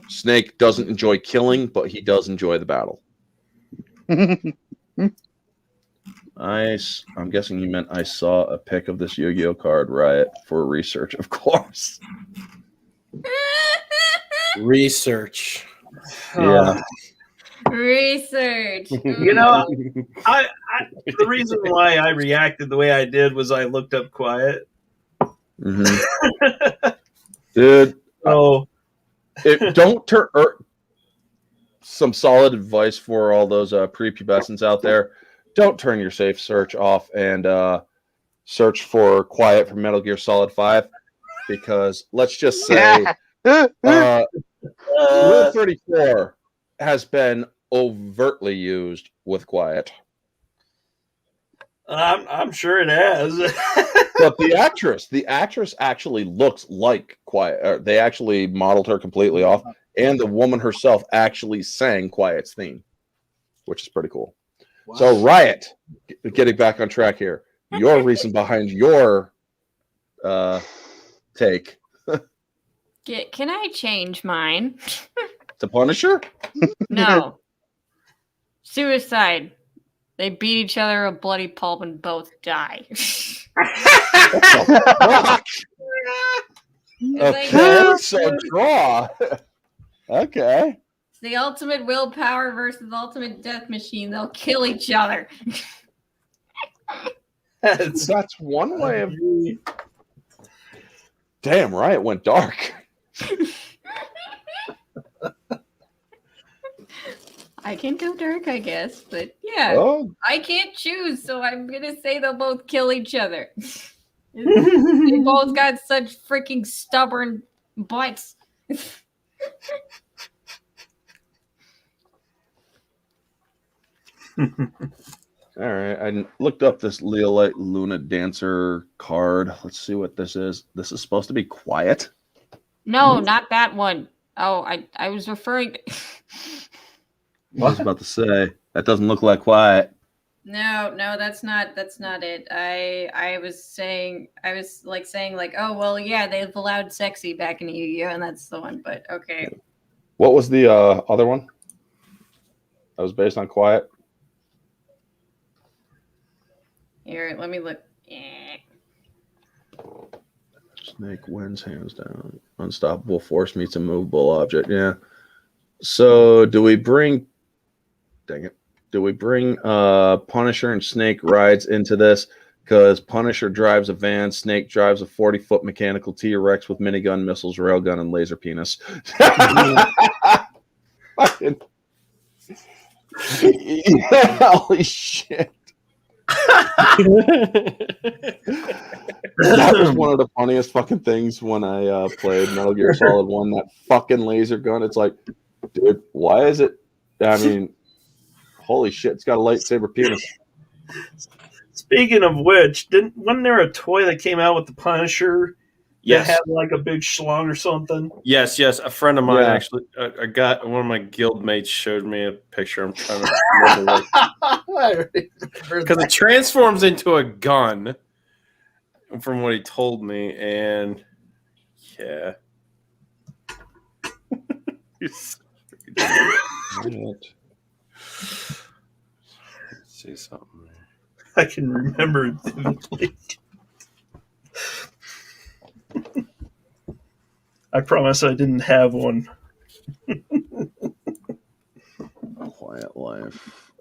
A: Snake doesn't enjoy killing, but he does enjoy the battle. I'm guessing you meant I saw a pic of this Yu-Gi-Oh card, Riot, for research, of course.
D: Research.
A: Yeah.
C: Research.
B: You know, I the reason why I reacted the way I did was I looked up Quiet.
A: Mm-hmm. Dude.
B: Oh,
A: don't turn. Some solid advice for all those prepubescents out there. Don't turn your safe search off and search for Quiet from Metal Gear Solid 5, because let's just say Rule 34 has been overtly used with Quiet.
B: I'm sure it has.
A: But the actress actually looks like Quiet. They actually modeled her completely off, and the woman herself actually sang Quiet's theme, which is pretty cool. Wow. So Riot, getting back on track here, your reason behind your take.
C: Can I change mine?
A: To Punisher?
C: No. Suicide. They beat each other a bloody pulp and both die.
A: Okay, so draw. Okay.
C: It's the ultimate willpower versus the ultimate death machine. They'll kill each other.
A: That's one way of. Damn, right, it went dark.
C: I can go dark, I guess, but yeah, I can't choose, so I'm gonna say they'll both kill each other. They both got such freaking stubborn butts.
A: All right, I looked up this Leolite Luna Dancer card. Let's see what this is. This is supposed to be Quiet?
C: No, not that one. Oh, I was referring to...
A: I was about to say, that doesn't look like Quiet.
C: No, that's not it. I was saying oh well, yeah, they've allowed sexy back in Yu-Gi-Oh, and that's the one. But okay.
A: What was the other one? That was based on quiet.
C: Here, let me look.
A: Snake wins hands down. Unstoppable force meets a movable object. Yeah. So do we bring? Dang it. Do we bring Punisher and Snake rides into this? Because Punisher drives a van, Snake drives a 40-foot mechanical T-Rex with minigun, missiles, railgun, and laser penis. Holy shit. That was one of the funniest fucking things when I played Metal Gear Solid 1. That fucking laser gun. It's like, dude, why is it? I mean, holy shit, it's got a lightsaber penis.
B: Speaking of which, wasn't there a toy that came out with the Punisher
D: Yes.
B: that had like a big schlong or something?
D: Yes. A friend of mine actually, I got one of my guild mates showed me a picture. I'm trying to remember because it transforms into a gun, from what he told me, and yeah.
A: Right.
D: See something.
B: I can remember it vividly. I promise I didn't have one.
A: Quiet Life,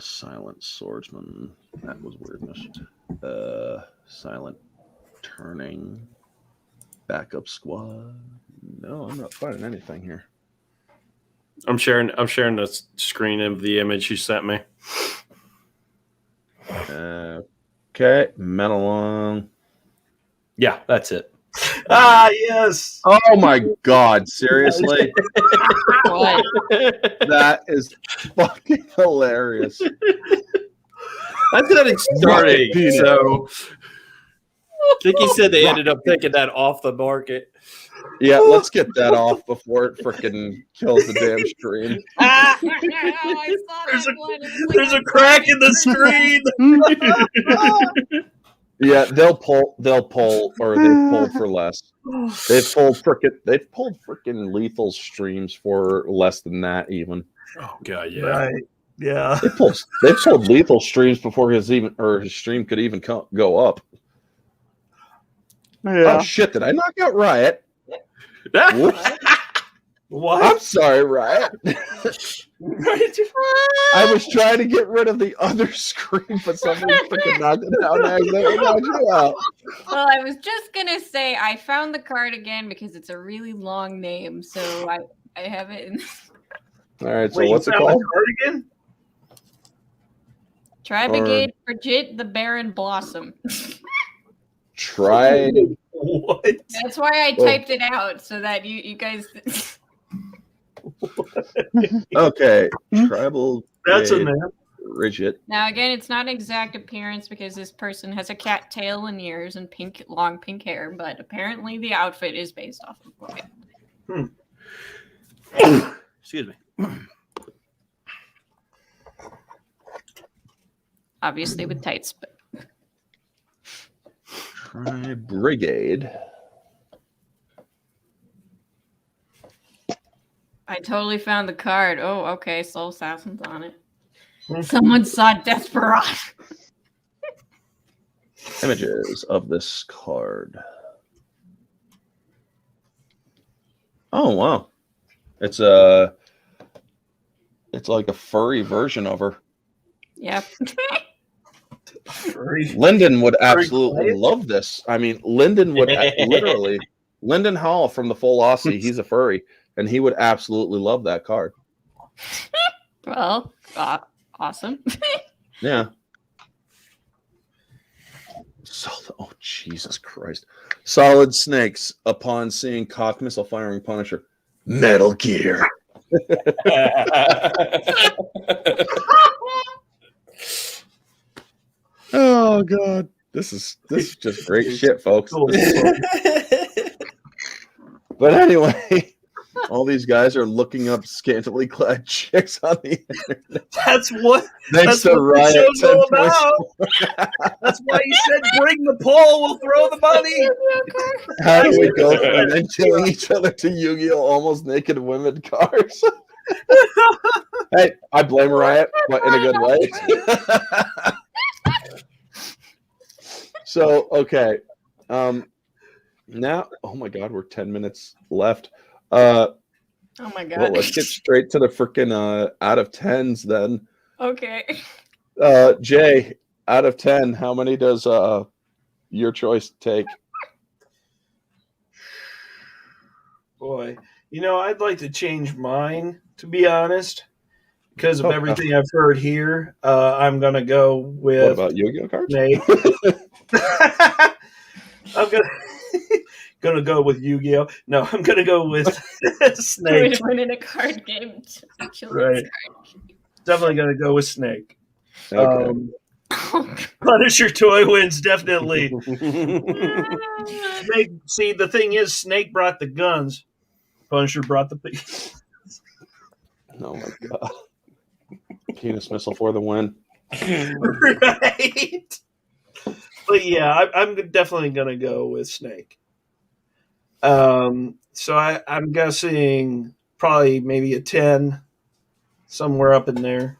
A: Silent Swordsman. That was weirdness. Silent Turning, Backup Squad. No, I'm not finding anything here.
D: I'm sharing the screen of the image you sent me.
A: Okay, Menelong.
D: Yeah, that's it.
B: Ah, yes.
A: Oh my god, seriously?
C: What?
A: That is fucking hilarious.
D: That's how it started. So I think he said they ended up taking that off the market.
A: Yeah, let's get that off before it freaking kills the damn stream.
B: There's a crack in the screen.
A: Yeah, they'll pull, or they've pulled for less. They've pulled freaking lethal streams for less than that, even.
D: Oh god, yeah,
B: right, yeah.
A: They've pulled lethal streams before his stream could even go up.
E: Yeah.
A: Oh shit! Did I knock out Riot?
B: What?
A: I'm sorry, Riot. I was trying to get rid of the other screen, but somebody freaking knocked it out and accidentally knocked you out.
C: Well, I was just gonna say I found the card again because it's a really long name, so I have it in.
A: All right, so what's it called?
B: Card again?
C: Tribigate Brigitte the Baron Blossom.
A: Try.
B: What?
C: That's why I typed it out so that you guys.
A: Okay, tribal.
B: That's a name.
A: Rigid.
C: Now again, it's not an exact appearance because this person has a cat tail and ears and long pink hair, but apparently the outfit is based off of it.
D: Excuse me.
C: Obviously with tights, but.
A: Try Brigade.
C: I totally found the card. Oh, okay. Soul Assassin's on it. Someone saw Desperado.
A: Images of this card. Oh wow. It's like a furry version of her.
C: Yep.
A: Lyndon would absolutely love this. I mean, Lyndon would literally. Lyndon Hall from the Full Aussie, he's a furry, and he would absolutely love that card.
C: Well, awesome.
A: Yeah. Oh, Jesus Christ. Solid Snakes upon seeing cock missile firing Punisher. Metal Gear. Oh god, this is just great shit, folks. But anyway, All these guys are looking up scantily clad chicks on the internet.
B: That's what
A: Thanks to
B: the
A: Riot
B: show's
A: 10
B: all
A: points.
B: about. That's why he said, "Bring the pole, we'll throw the money."
A: How do we go from men killing each other to Yu-Gi-Oh! Almost naked women cards? Hey, I blame Riot, but in a good way. So, okay. Now, oh my God, we're 10 minutes left.
C: Oh my God.
A: Well, let's get straight to the freaking out of 10s then.
C: Okay.
A: Jay, out of 10, how many does your choice take?
B: Boy, I'd like to change mine, to be honest, because of everything I've heard here. I'm gonna go with.
A: What about Yu-Gi-Oh cards?
B: I'm gonna go with Yu-Gi-Oh. No, I'm gonna go with Snake.
C: Winning a card game.
B: Right. Definitely gonna go with Snake.
A: Okay.
B: Punisher toy wins, definitely. Snake, see, the thing is, Snake brought the guns. Punisher brought the penis.
A: Oh my God. Penis missile for the win.
B: Right. But yeah, I'm definitely gonna go with Snake. So I'm guessing probably maybe a 10, somewhere up in there.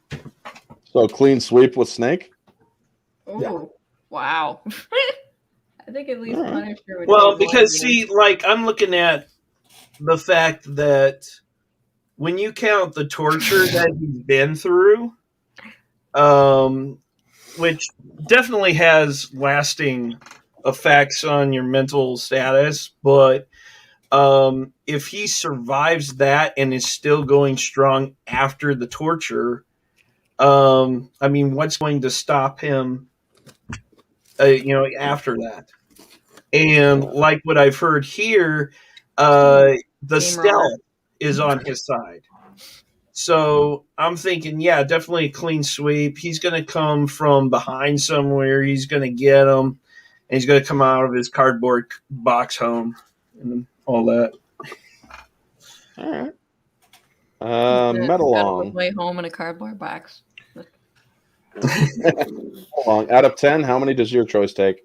A: So clean sweep with Snake?
C: Ooh,
B: Yeah.
C: wow. I think at least Punisher would.
B: Well, because see, like I'm looking at the fact that when you count the torture that he's been through, which definitely has lasting effects on your mental status, but if he survives that and is still going strong after the torture, I mean, what's going to stop him, after that? And like what I've heard here, the stealth is on his side. So I'm thinking, yeah, definitely a clean sweep. He's going to come from behind somewhere. He's going to get him, and he's going to come out of his cardboard box home and all that.
A: All right. Metalong.
C: Way home in a cardboard box.
A: Out of 10, how many does your choice take?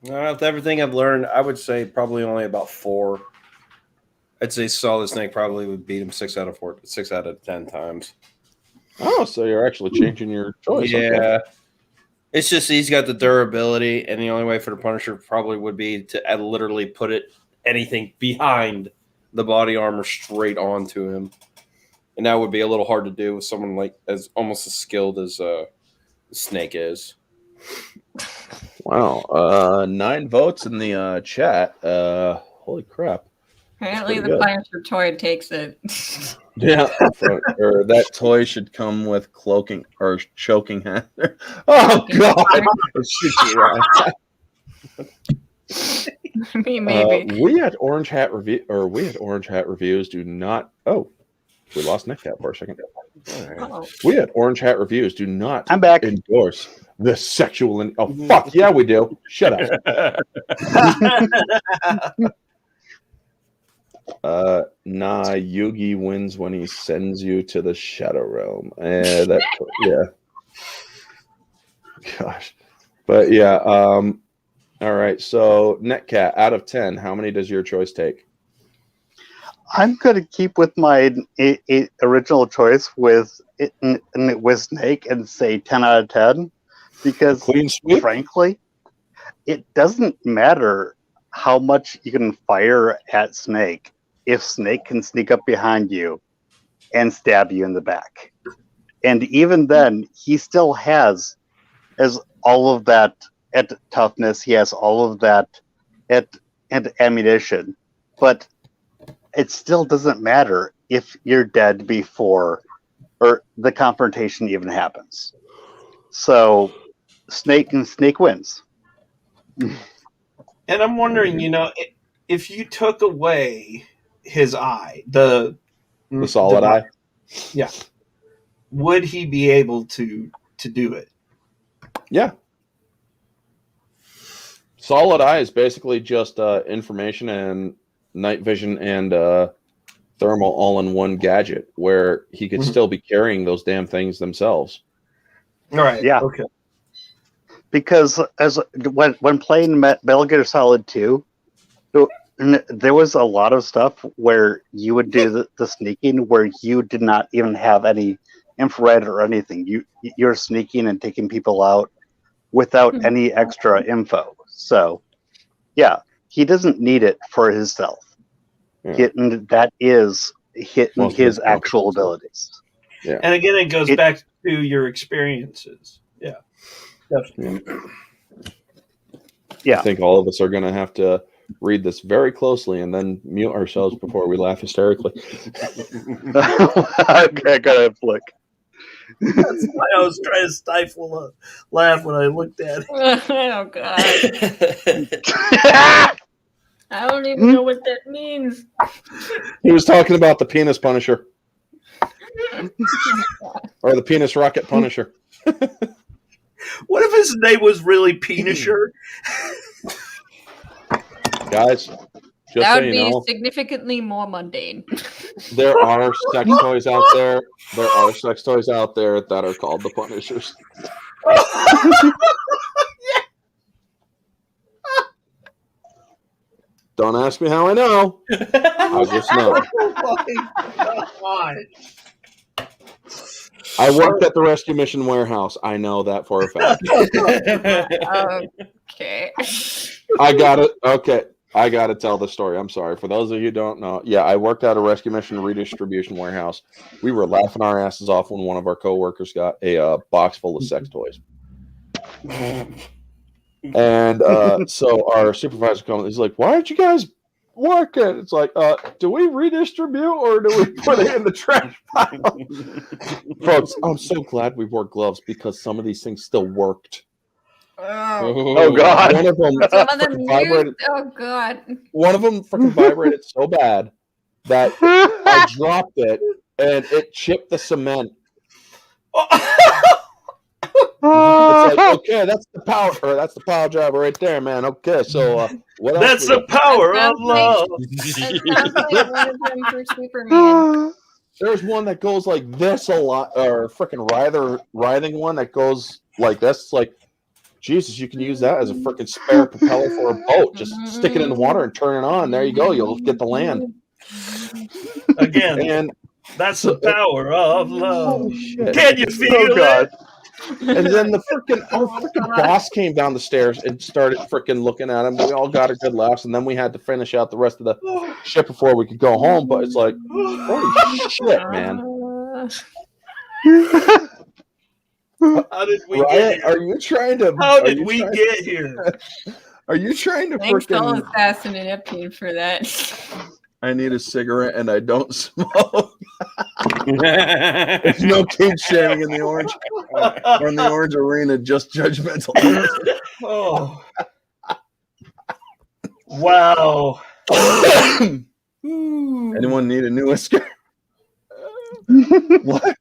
D: With everything I've learned, I would say probably only about 4. I'd say Solid Snake probably would beat him 6 out of 10 times.
A: Oh, so you're actually changing your choice.
D: Yeah.
A: Okay.
D: It's just he's got the durability, and the only way for the Punisher probably would be to literally put anything behind the body armor straight onto him. And that would be a little hard to do with someone like almost as skilled as Snake is.
A: Wow. 9 votes in the chat. Holy crap.
C: Apparently the Punisher toy takes it.
A: Yeah. Or that toy should come with cloaking or choking hand. Oh, God. Shoot you, Ryan.
C: Maybe.
A: We had Orange Hat reviews do not. Oh, we lost Nick Cat for a second.
C: Oh.
A: We had Orange Hat reviews do not.
E: I'm back.
A: Endorse the sexual. Oh fuck yeah, we do. Shut up. Nah, Yugi wins when he sends you to the Shadow Realm. Yeah. Gosh, but yeah. All right. So Netcat, out of 10, how many does your choice take?
E: I'm going to keep with my original choice with Snake and say 10 out of 10 because,
A: Clean sweep?
E: frankly, it doesn't matter how much you can fire at Snake if Snake can sneak up behind you and stab you in the back. And even then, he still has all of that at toughness. He has all of that at ammunition. But it still doesn't matter if you're dead before or the confrontation even happens. So Snake wins.
B: And I'm wondering, if you took away his eye, the
A: solid eye,
B: yeah, would he be able to do it?
A: Yeah. Solid eye is basically just information and night vision and thermal all-in-one gadget where he could still be carrying those damn things themselves.
B: All right.
E: Yeah.
B: Okay.
E: Because when playing Metal Gear Solid 2, there was a lot of stuff where you would do the sneaking where you did not even have any infrared or anything. You're sneaking and taking people out without any extra info. So, yeah, he doesn't need it for his stealth.
A: Yeah.
E: That is
A: Most of
E: his
A: his
E: actual
A: confidence.
E: abilities.
A: Yeah.
B: And again, it goes back to your experiences. Yeah. Definitely.
E: Yeah.
A: I think all of us are going to have to read this very closely and then mute ourselves before we laugh hysterically.
E: Okay, gotta flick.
B: That's why I was trying to stifle a laugh when I looked at it.
C: Oh God! I don't even know what that means.
A: He was talking about the penis punisher. Or the penis rocket punisher.
B: What if his name was really Penisher?
A: Guys, just
C: That
A: so
C: would
A: you
C: be
A: know,
C: significantly more mundane.
A: there are sex toys out there. There are sex toys out there that are called the punishers. Don't ask me how I know. I just know.
B: Oh my God.
A: I worked at the rescue mission warehouse. I know that for a fact.
C: Okay.
A: I got it. Okay. I got to tell the story. I'm sorry. For those of you who don't know, yeah, I worked at a rescue mission redistribution warehouse. We were laughing our asses off when one of our coworkers got a box full of sex toys. And so our supervisor comes, he's like, why aren't you guys working? It's like, do we redistribute or do we put it in the trash pile? Folks, I'm so glad we wore gloves because some of these things still worked.
E: Oh God!
A: One of them,
C: Some of them
A: vibrated.
C: Oh God!
A: One of them freaking vibrated so bad that I dropped it and it chipped the cement. It's like, okay, that's the power, or that's the power driver right there, man. Okay, so what else?
B: That's the power of love.
C: That sounds like one of them for Superman.
A: There's one that goes like this a lot, or freaking writhing one that goes like this. It's like, Jesus, you can use that as a freaking spare propeller for a boat. Just stick it in the water and turn it on. There you go. You'll get the land.
B: Again,
A: And
B: that's the power of love.
A: holy shit.
B: Can you feel
E: Oh God!
A: And then the our freaking boss came down the stairs and started freaking looking at him. We all got a good laughs, and then we had to finish out the rest of the ship before we could go home. But it's like, holy shit, man!
B: How did we
A: Riot,
B: get here?
A: are you trying to?
B: How did we get here?
A: Are you trying to
C: Thanks to
A: freaking?
C: Assassin and Neptune for that.
A: I need a cigarette and I don't smoke. There's no kink shaming in the orange or in the orange arena, just judgmental.
B: Oh. Wow.
A: Anyone need a new whisker? What?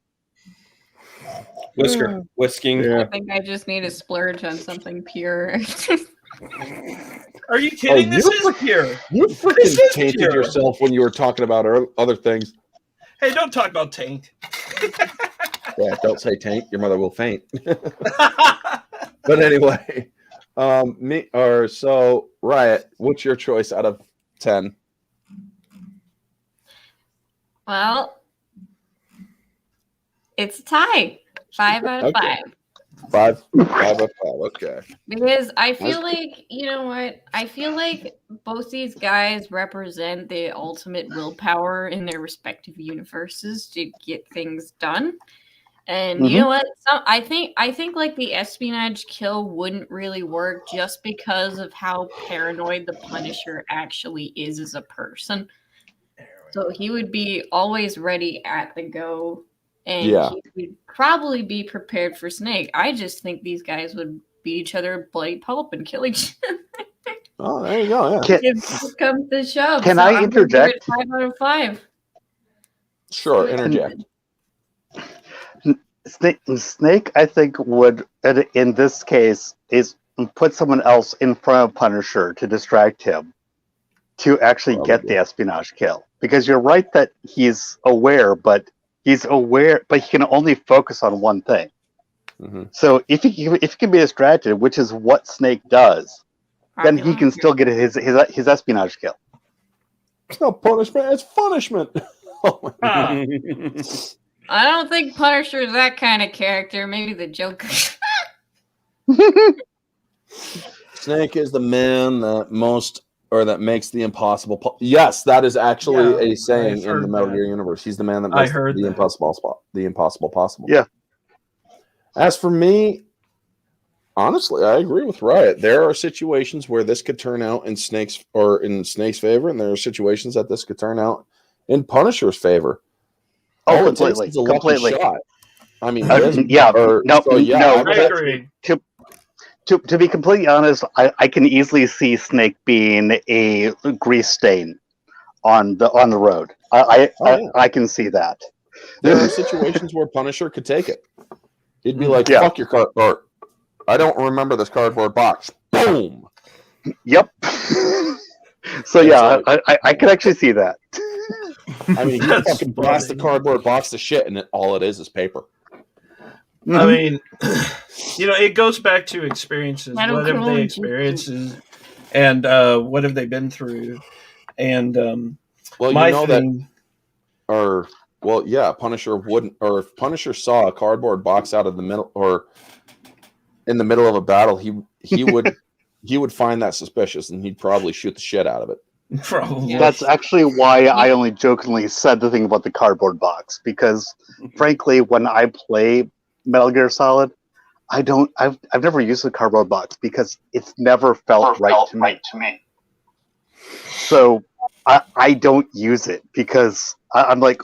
D: Whisking.
A: Yeah.
C: I think I just need to splurge on something pure.
B: Are you kidding? This is pure.
A: You
B: This
A: freaking
B: is
A: tainted
B: pure.
A: yourself when you were talking about other things.
B: Hey, don't talk about taint.
A: Yeah, don't say taint. Your mother will faint. But anyway, so Riot, what's your choice out of 10?
C: Well, it's a tie. 5 out of
A: Okay.
C: 5.
A: 5 out of 5. Okay.
C: Because I feel like, you know what? I feel like both these guys represent the ultimate willpower in their respective universes to get things done. And you know what? I think like the espionage kill wouldn't really work just because of how paranoid the Punisher actually is as a person. So he would be always ready at the go. And
A: Yeah.
C: he would probably be prepared for Snake. I just think these guys would beat each other bloody pulp and kill each other.
A: Oh, there you go. Yeah.
C: If it comes to shove.
E: Can
C: So
E: I
C: I'm gonna give
E: interject?
C: it 5 out of 5.
A: Sure, interject.
E: Snake, I think, would, in this case, is put someone else in front of Punisher to distract him to actually get the espionage kill. because you're right that he's aware, but he can only focus on one thing.
A: Mm-hmm.
E: So if he can be distracted, which is what Snake does, then he can still get his espionage kill.
A: It's not punishment; it's punishment. Oh my God.
C: I don't think Punisher is that kind of character. Maybe the Joker.
A: Snake is the man that makes the impossible. Yes, that is actually a saying in the Metal Gear universe. He's the man that makes the impossible possible.
E: Yeah.
A: As for me, honestly, I agree with Riot. There are situations where this could turn out in Snake's favor, and there are situations that this could turn out in Punisher's favor.
E: Oh, completely.
A: It's a lucky shot. I mean,
B: I agree.
E: To be completely honest, I can easily see Snake being a grease stain on the road. I can see that.
A: There are situations where Punisher could take it. He'd be like, "Fuck your cardboard. I don't remember this cardboard box." Boom.
E: Yep. So yeah, I can actually see that.
A: I mean, he fucking blast the cardboard box to shit, and all it is paper.
B: Mm-hmm. I mean, it goes back to experiences. What have they experienced, and what have they been through? And
A: Punisher wouldn't, or if Punisher saw a cardboard box out of the middle, or in the middle of a battle, he would find that suspicious, and he'd probably shoot the shit out of it.
B: Probably.
E: That's actually why I only jokingly said the thing about the cardboard box, because frankly, when I play Metal Gear Solid, I've never used the cardboard box because it's never felt right to me. So I don't use it because I'm like,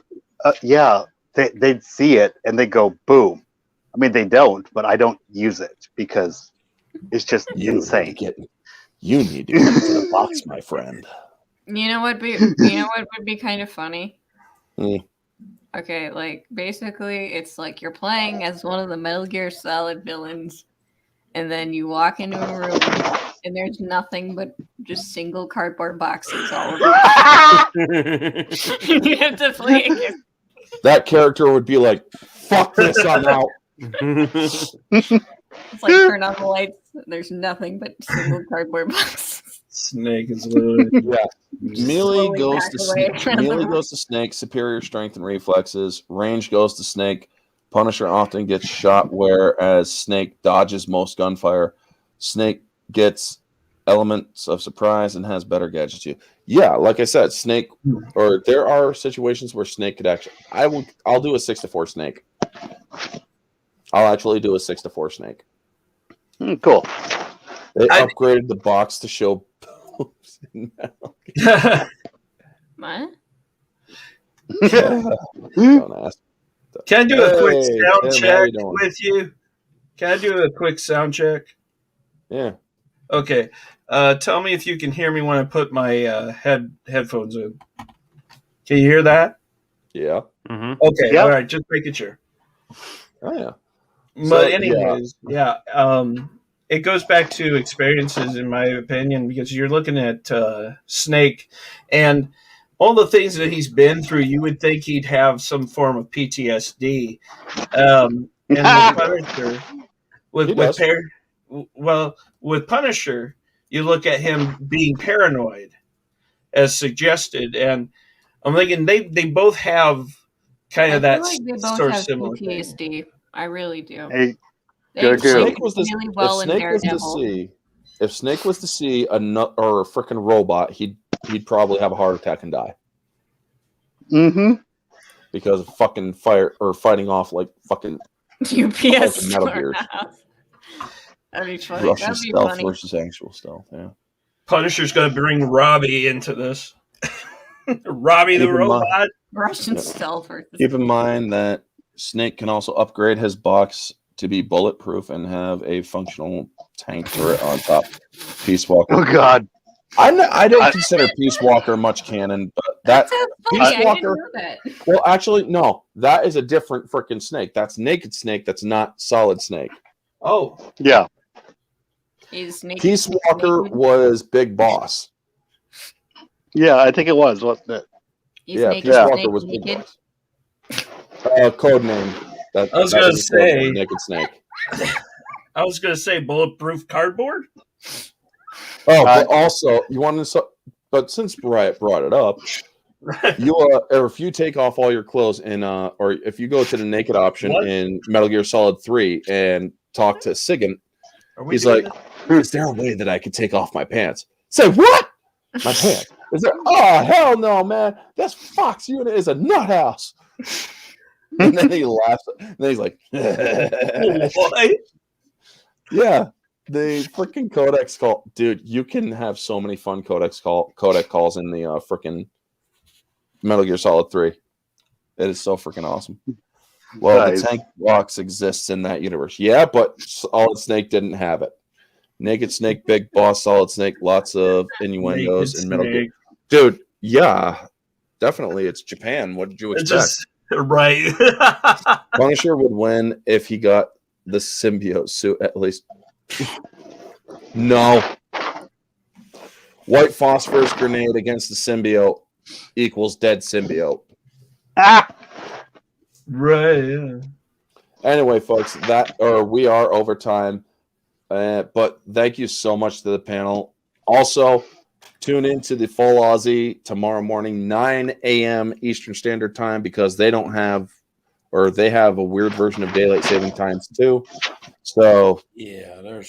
E: they'd see it and they go boom. I mean, they don't, but I don't use it because it's just insane.
A: You need to get into the box, my friend.
C: You know what would be kind of funny?
A: Mm.
C: Okay, like basically it's like you're playing as one of the Metal Gear Solid villains, and then you walk into a room and there's nothing but just single cardboard boxes all over. You have to play again.
A: That character would be like, "Fuck this, I'm out."
C: It's like turn on the lights, there's nothing but single cardboard boxes.
B: Snake is literally
A: Melee goes to Snake, superior strength and reflexes. Range goes to Snake. Punisher often gets shot, whereas Snake dodges most gunfire. Snake gets elements of surprise and has better gadgets too. Yeah, like I said, Snake, or there are situations where Snake could actually. I'll do a 6-4 Snake. I'll actually do a 6-4 Snake.
E: Cool.
A: They upgraded the box to show.
C: What?
A: Don't ask.
B: Can I do a quick sound check with you? Can I do a quick sound check?
A: Yeah.
B: Okay. Tell me if you can hear me when I put my headphones in. Can you hear that?
A: Yeah.
B: Mm-hmm. Okay. Yep. All right. Just making sure.
A: Oh yeah.
B: But anyways, it goes back to experiences, in my opinion, because you're looking at Snake and all the things that he's been through. You would think he'd have some form of PTSD. And with Punisher, you look at him being paranoid, as suggested, and I'm thinking they both have kind of that sort of similar PTSD.
C: Thing. I really do.
E: Hey.
A: If Snake was to see a nut or a freaking robot, he'd probably have a heart attack and die.
E: Mm-hmm.
A: Because of fucking fire or fighting off like fucking
C: UPS
A: Metal Gears.
C: That'd be funny.
A: Russian stealth versus actual stealth. Yeah.
B: Punisher's gonna bring Robbie into this. Robbie the robot.
C: Russian stealth versus.
A: Keep in mind that Snake can also upgrade his box to be bulletproof and have a functional tank turret on top. Peace Walker.
E: Oh God,
A: I don't consider Peace Walker much canon, but that Peace Walker. Well, actually, no, that is a different freaking Snake. That's Naked Snake. That's not Solid Snake.
B: Oh,
E: yeah.
A: Peace Walker was Big Boss.
E: Yeah, I think it was, wasn't it?
C: Snake
A: Peace Walker was
C: naked.
A: Big Boss. Code name.
B: I was gonna say
A: Naked Snake.
B: I was gonna say bulletproof cardboard.
A: Oh, but also you want to. But since Bryant brought it up, you or if you take off all your clothes and or if you go to the naked option in Metal Gear Solid 3 and talk to Sigint, he's like, "Is there a way that I could take off my pants?" Say what? My pants? Is there? Oh hell no, man! This Fox unit is a nut house. And then he laughs. And then he's like,
B: What?
A: Yeah, the freaking codex call, dude. You can have so many fun codec calls in the freaking Metal Gear Solid 3. It is so freaking awesome. Well, nice. The tank box exists in that universe. Yeah, but Solid Snake didn't have it. Naked Snake, Big Boss, Solid Snake, lots of innuendos in Metal Gear. Dude, yeah, definitely. It's Japan. What did you expect?
B: Right.
A: Punisher would win if he got the symbiote suit, at least. No. White phosphorus grenade against the symbiote equals dead symbiote.
B: Right, yeah.
A: Anyway, folks, we are over time. But thank you so much to the panel. Also, tune into the Full Aussie tomorrow morning, 9 a.m. Eastern Standard Time, because they don't have, or they have a weird version of daylight saving times too. So they're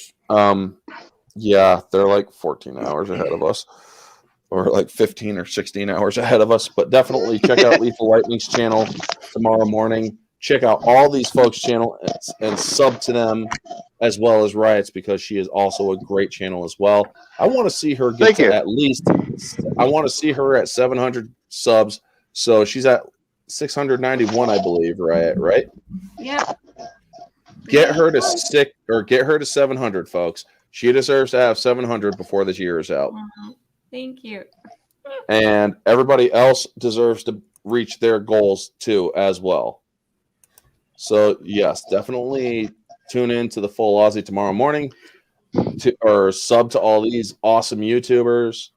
A: like 14 hours ahead of us, or like 15 or 16 hours ahead of us. But definitely check out Lethal Lightning's channel tomorrow morning. Check out all these folks' channel and sub to them, as well as Riot's, because she is also a great channel as well. I want to see her get to at least. I want to see her at 700 subs. So she's at 691, I believe. Right?
C: Yeah.
A: Get her to 700, folks. She deserves to have 700 before this year is out.
C: Thank you.
A: And everybody else deserves to reach their goals too, as well. So yes, definitely tune in to the Full Aussie tomorrow morning, or sub to all these awesome YouTubers.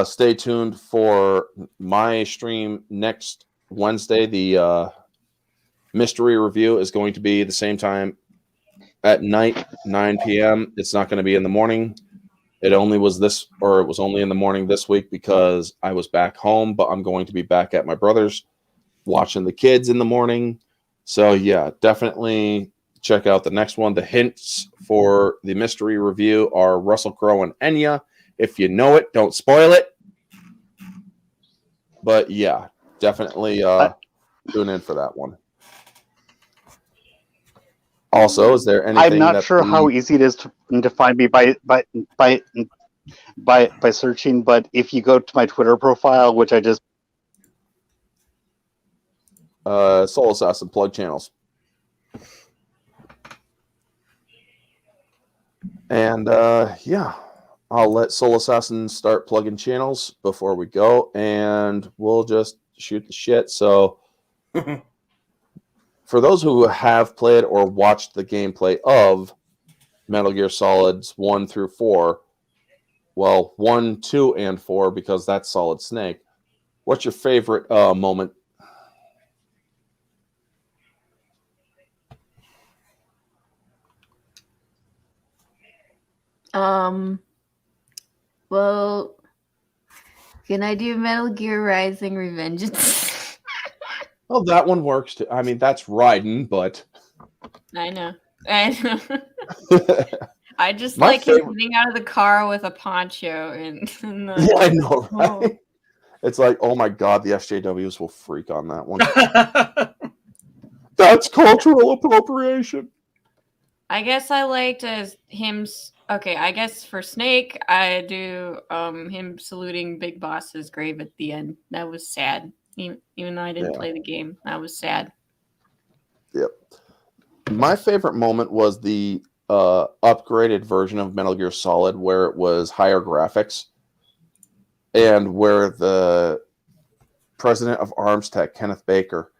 A: Stay tuned for my stream next Wednesday. The mystery review is going to be the same time at night, 9 p.m. It's not going to be in the morning. It was only in the morning this week because I was back home, but I'm going to be back at my brother's watching the kids in the morning. So yeah, definitely check out the next one. The hints for the mystery review are Russell Crowe and Enya. If you know it, don't spoil it. But yeah, definitely tune in for that one. Also, is there anything?
E: I'm not sure how easy it is to find me by searching, but if you go to my Twitter profile, which I just
A: Soul Assassin plug channels. And I'll let Soul Assassin start plugging channels before we go, and we'll just shoot the shit. So for those who have played or watched the gameplay of Metal Gear Solids 1 through 4, well, 1, 2, and 4, because that's Solid Snake, what's your favorite moment?
C: Well, can I do Metal Gear Rising Revengeance?
A: Well, that one works too. I mean, that's Raiden, but
C: I know. I just like him getting out of the car with a poncho and
A: yeah, I know, right? It's like, oh my god, the SJWs will freak on that one. That's cultural appropriation.
C: I guess I liked him. Okay, I guess for Snake, I do him saluting Big Boss's grave at the end. That was sad. Even though I didn't play the game, that was sad.
A: Yep. My favorite moment was the upgraded version of Metal Gear Solid, where it was higher graphics, and where the president of Arms Tech, Kenneth Baker,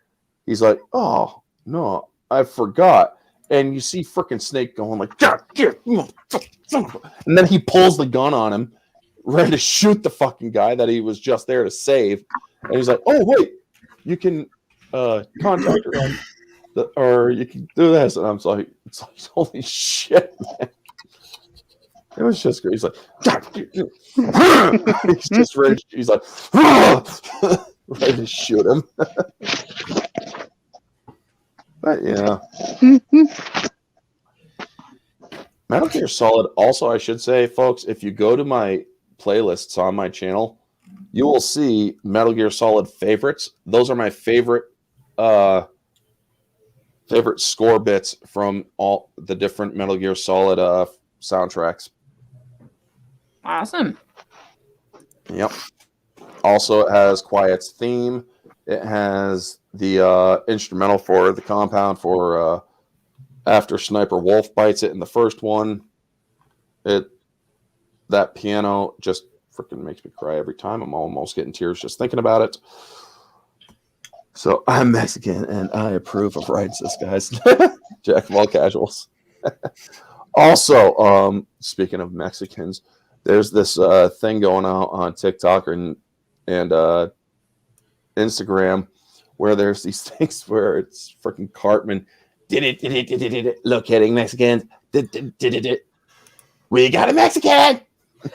A: he's like, "Oh no, I forgot." And you see frickin' Snake going like, and then he pulls the gun on him, ready to shoot the fucking guy that he was just there to save. And he's like, oh, wait, you can contact her on or you can do this. And I'm like, it's like, holy shit, man. It was just great. He's like, he's just ready. He's like, ready to shoot him. But yeah. Metal Gear Solid, also, I should say, folks, if you go to my playlists on my channel, you will see Metal Gear Solid favorites. Those are my favorite score bits from all the different Metal Gear Solid soundtracks.
C: Awesome.
A: Yep. Also, it has Quiet's theme. It has the instrumental for the compound for after Sniper Wolf bites it in the first one. That piano just freaking makes me cry every time. I'm almost getting tears just thinking about it. So I'm Mexican and I approve of rights, this guys. Jack of all casuals. Also, speaking of Mexicans, there's this thing going on TikTok and Instagram where there's these things where it's freaking Cartman locating Mexicans. We got a Mexican. It's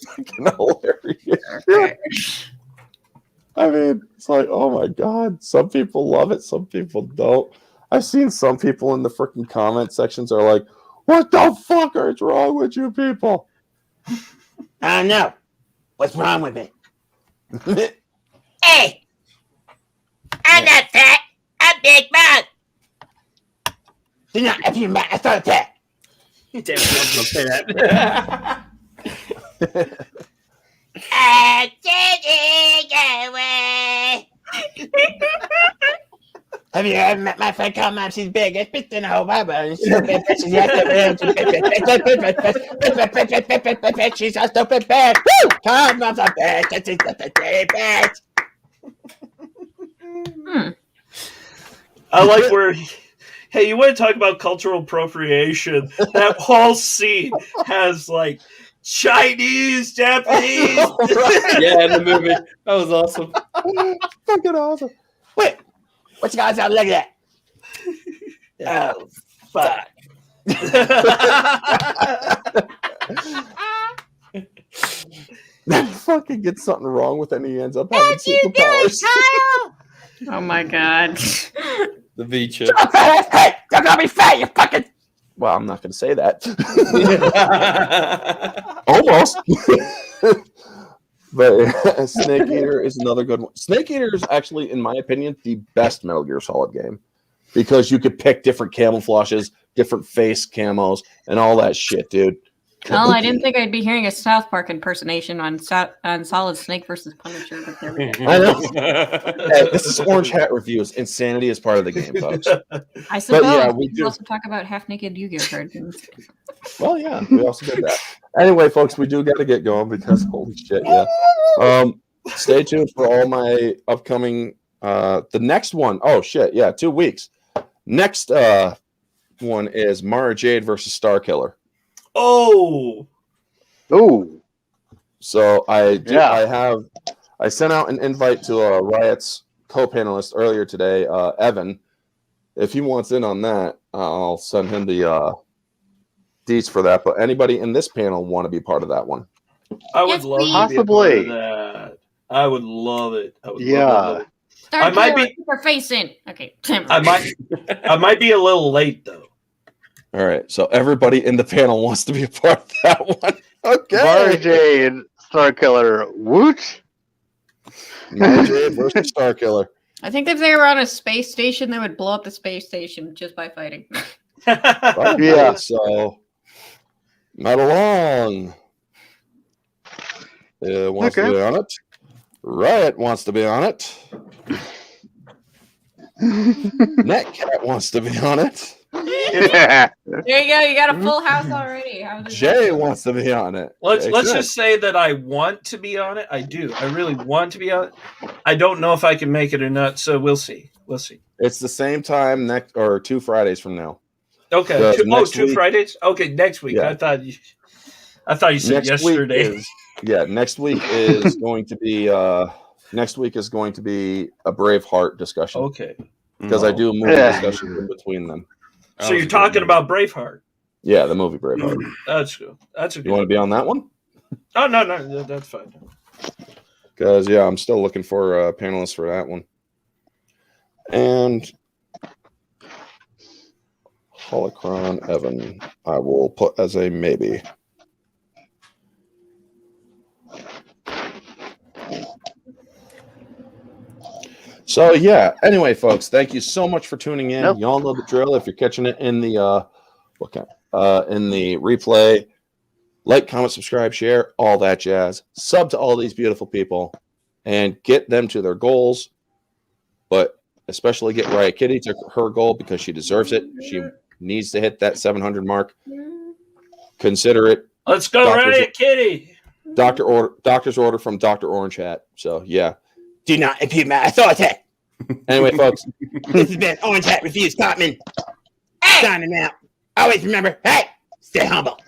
A: fucking hilarious. I mean, it's like, oh my god. Some people love it, some people don't. I've seen some people in the freaking comment sections are like, what the fuck is wrong with you people?
F: I don't know. What's wrong with me? Hey! I'm not fat. I'm Big Mouth. If you're mad, that's not fat.
B: Damn it, I was gonna say that.
F: I'm taking away. Have you ever met my friend called Mom? She's big. It's bitch in a whole Bible. She's so big. She's a stupid bitch. Woo! Come, Mom's a bitch. She's a bitch.
B: I like where, hey, you want to talk about cultural appropriation? That whole scene has like Chinese, Japanese.
D: Yeah, in the movie. That was awesome.
A: Fucking awesome.
F: Wait, what you guys have? Look at that. Oh, fuck.
A: That fucking gets something wrong with it and he ends up having superpowers.
C: Oh my god.
D: The V chip.
F: Hey, don't call me fat, you fucking.
A: Well, I'm not going to say that. Almost. But Snake Eater is another good one. Snake Eater is actually, in my opinion, the best Metal Gear Solid game because you could pick different camouflages, different face camos, and all that shit, dude.
C: Well, I didn't think I'd be hearing a South Park impersonation on Solid Snake versus Punisher. But there we go.
A: I know. Hey, this is Orange Hat Reviews. Insanity is part of the game, folks.
C: I suppose
A: yeah,
C: we
A: do.
C: also talk about half-naked Yu-Gi-Oh cards.
A: Well, yeah, we also did that. Anyway, folks, we do got to get going because holy shit, yeah. Stay tuned for all my upcoming. The next one, oh shit, yeah, 2 weeks. Next one is Mara Jade versus Starkiller.
B: Oh.
A: So I sent out an invite to Riot's co-panelist earlier today, Evan. If he wants in on that, I'll send him the deets for that. But anybody in this panel want to be part of that one?
B: I would
C: Yes,
B: love
C: please.
B: to be a part of that. I would love it. I would love it.
C: Start
B: I might be-
C: keep her face in. Okay.
B: I might be a little late though.
A: All right. So everybody in the panel wants to be a part of that one. Okay.
E: Mara Jade, Starkiller, Wooch.
A: Mara Jade versus Starkiller.
C: I think if they were on a space station, they would blow up the space station just by fighting.
A: Okay,
E: Yeah.
A: So not along. Wants to be on it. Riot wants to be on it. Netcat wants to be on it.
C: There you go. You got a full house already.
A: Jay wants to be on it.
B: Let's just say that I want to be on it. I do. I really want to be on it. I don't know if I can make it or not, so we'll see. We'll see.
A: It's the same time next or 2 Fridays from now.
B: Okay.
A: The
B: 2
A: next week-
B: Fridays? Okay, next week.
A: Yeah.
B: I thought I thought you said yesterday.
A: Next week is going to be a Braveheart discussion.
B: Okay.
A: Because I do a movie discussion in between them.
B: So you're talking about Braveheart?
A: Yeah, the movie Braveheart.
B: That's good. That's a good.
A: You want to be on that one?
B: Oh no, that's fine.
A: Because I'm still looking for panelists for that one. And Holocron Evan, I will put as a maybe. So anyway, folks, thank you so much for tuning in. Y'all know the drill. If you're catching it in the in the replay, like, comment, subscribe, share, all that jazz. Sub to all these beautiful people and get them to their goals. But especially get Riot Kitty to her goal because she deserves it. She needs to hit that 700 mark. Consider it.
B: Let's go, Riot Kitty.
A: Doctor's order from Dr. Orange Hat. So
F: do not impede my authority.
A: Anyway, folks,
F: this has been Orange Hat Reviews Cartman. Signing out. Always remember, hey, stay humble.